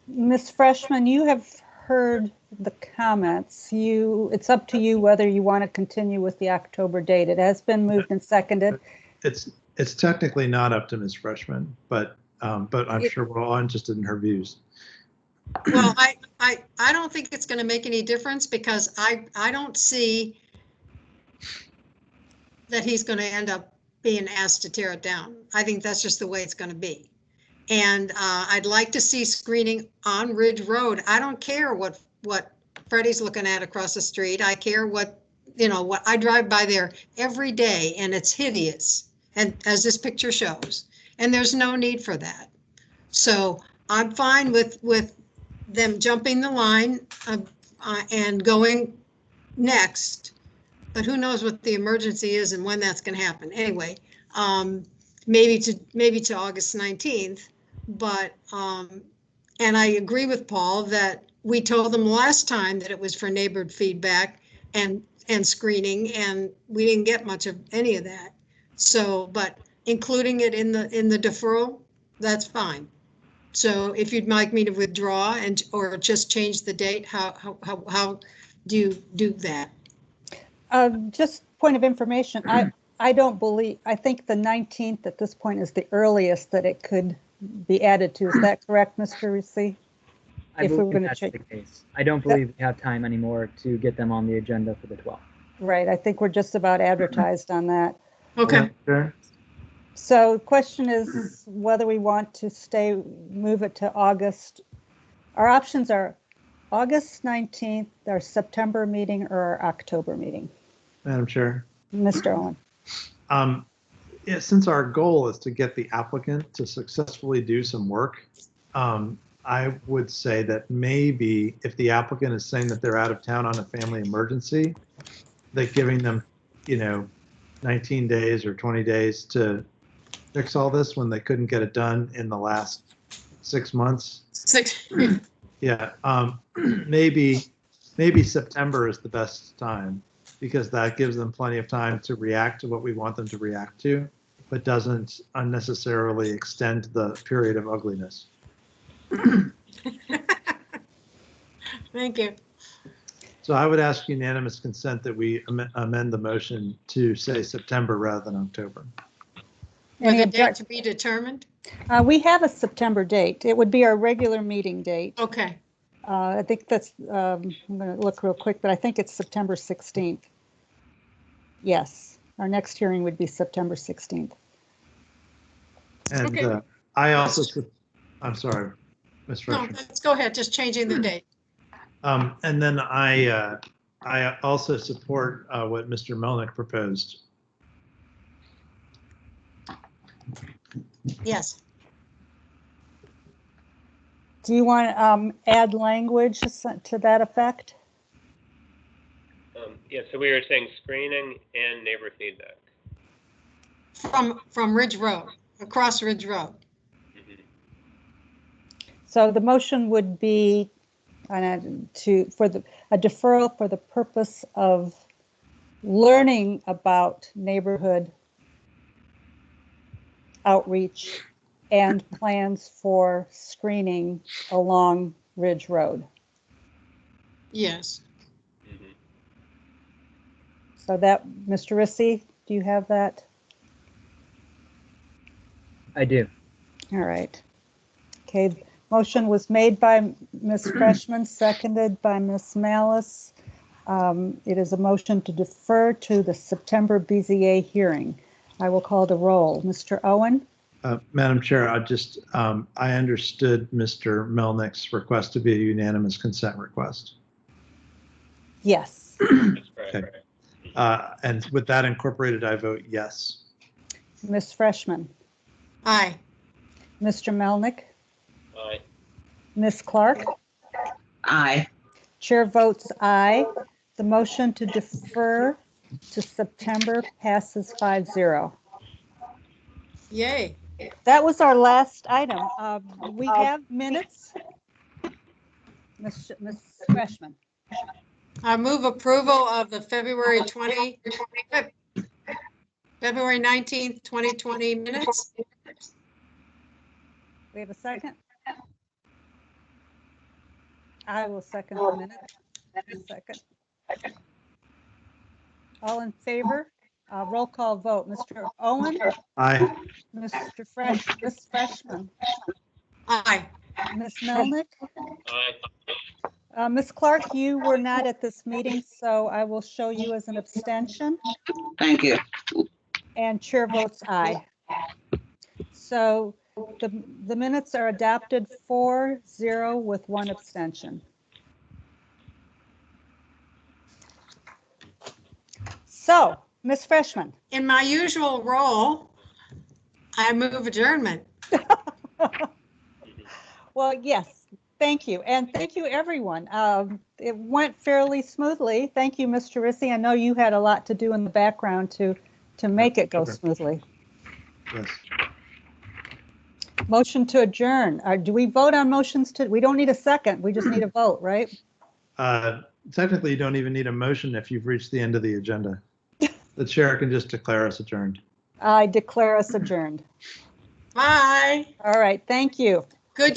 Miss Freshman, you have heard the comments. It's up to you whether you want to continue with the October date. It has been moved and seconded. It's technically not up to Ms. Freshman, but I'm sure we're all interested in her views. Well, I don't think it's going to make any difference, because I don't see that he's going to end up being asked to tear it down. I think that's just the way it's going to be. And I'd like to see screening on Ridge Road. I don't care what Freddie's looking at across the street. I care what I drive by there every day, and it's hideous, and as this picture shows, and there's no need for that. So I'm fine with them jumping the line and going next, but who knows what the emergency is and when that's going to happen. Anyway, maybe to August 19th. But and I agree with Paul that we told them last time that it was for neighbor feedback and screening, and we didn't get much of any of that. So, but including it in the deferral, that's fine. So if you'd like me to withdraw or just change the date, how do you do that? Just point of information, I think the 19th at this point is the earliest that it could be added to. Is that correct, Mr. Ricci? I believe that's the case. I don't believe we have time anymore to get them on the agenda for the 12th. Right, I think we're just about advertised on that. Okay. Sure. So the question is whether we want to move it to August. Our options are August 19th, our September meeting, or our October meeting. Madam Chair. Mr. Owen. Yeah, since our goal is to get the applicant to successfully do some work, I would say that maybe if the applicant is saying that they're out of town on a family emergency, that giving them, 19 days or 20 days to fix all this when they couldn't get it done in the last 6 months. Yeah, maybe September is the best time, because that gives them plenty of time to react to what we want them to react to, but doesn't unnecessarily extend the period of ugliness. Thank you. So I would ask unanimous consent that we amend the motion to say September rather than October. With a date to be determined? We have a September date. It would be our regular meeting date. Okay. I think that's, I'm going to look real quick, but I think it's September 16th. Yes, our next hearing would be September 16th. And Okay. I also, I'm sorry, Ms. Fresher. No, let's go ahead, just changing the date. And then I also support what Mr. Melnick proposed. Yes. Do you want to add language to that effect? Yeah, so we were saying screening and neighbor feedback. From Ridge Road, across Ridge Road. Mm-hmm. So the motion would be a deferral for the purpose of learning about neighborhood outreach and plans for screening along Ridge Road. Yes. Mm-hmm. So that, Mr. Rissy, do you have that? I do. All right. Okay, motion was made by Ms. Freshman, seconded by Ms. Malice. It is a motion to defer to the September BZA hearing. I will call the roll. Mr. Owen? Madam Chair, I understood Mr. Melnick's request to be a unanimous consent request. Yes. Okay. And with that incorporated, I vote yes. Ms. Freshman? Aye. Mr. Melnick? Aye. Ms. Clark? Aye. Chair votes aye. The motion to defer to September passes 5-0. Yay. That was our last item. We have minutes. Ms. Freshman. I move approval of the February 19th, 2020 minutes. We have a second? I will second the minute. Second. All in favor? Roll call vote. Mr. Owen? Aye. Ms. Freshman? Aye. Ms. Melnick? Aye. Ms. Clark, you were not at this meeting, so I will show you as an abstention. Thank you. And chair votes aye. So the minutes are adopted 4-0 with 1 abstention. So, Ms. Freshman. In my usual role, I move adjournment. Well, yes, thank you. And thank you, everyone. It went fairly smoothly. Thank you, Mr. Rissy. I know you had a lot to do in the background to make it go smoothly. Yes. Motion to adjourn. Do we vote on motions we don't need a second. We just need a vote, right? Technically, you don't even need a motion if you've reached the end of the agenda. The chair can just declare us adjourned. I declare us adjourned. Bye. All right, thank you. Good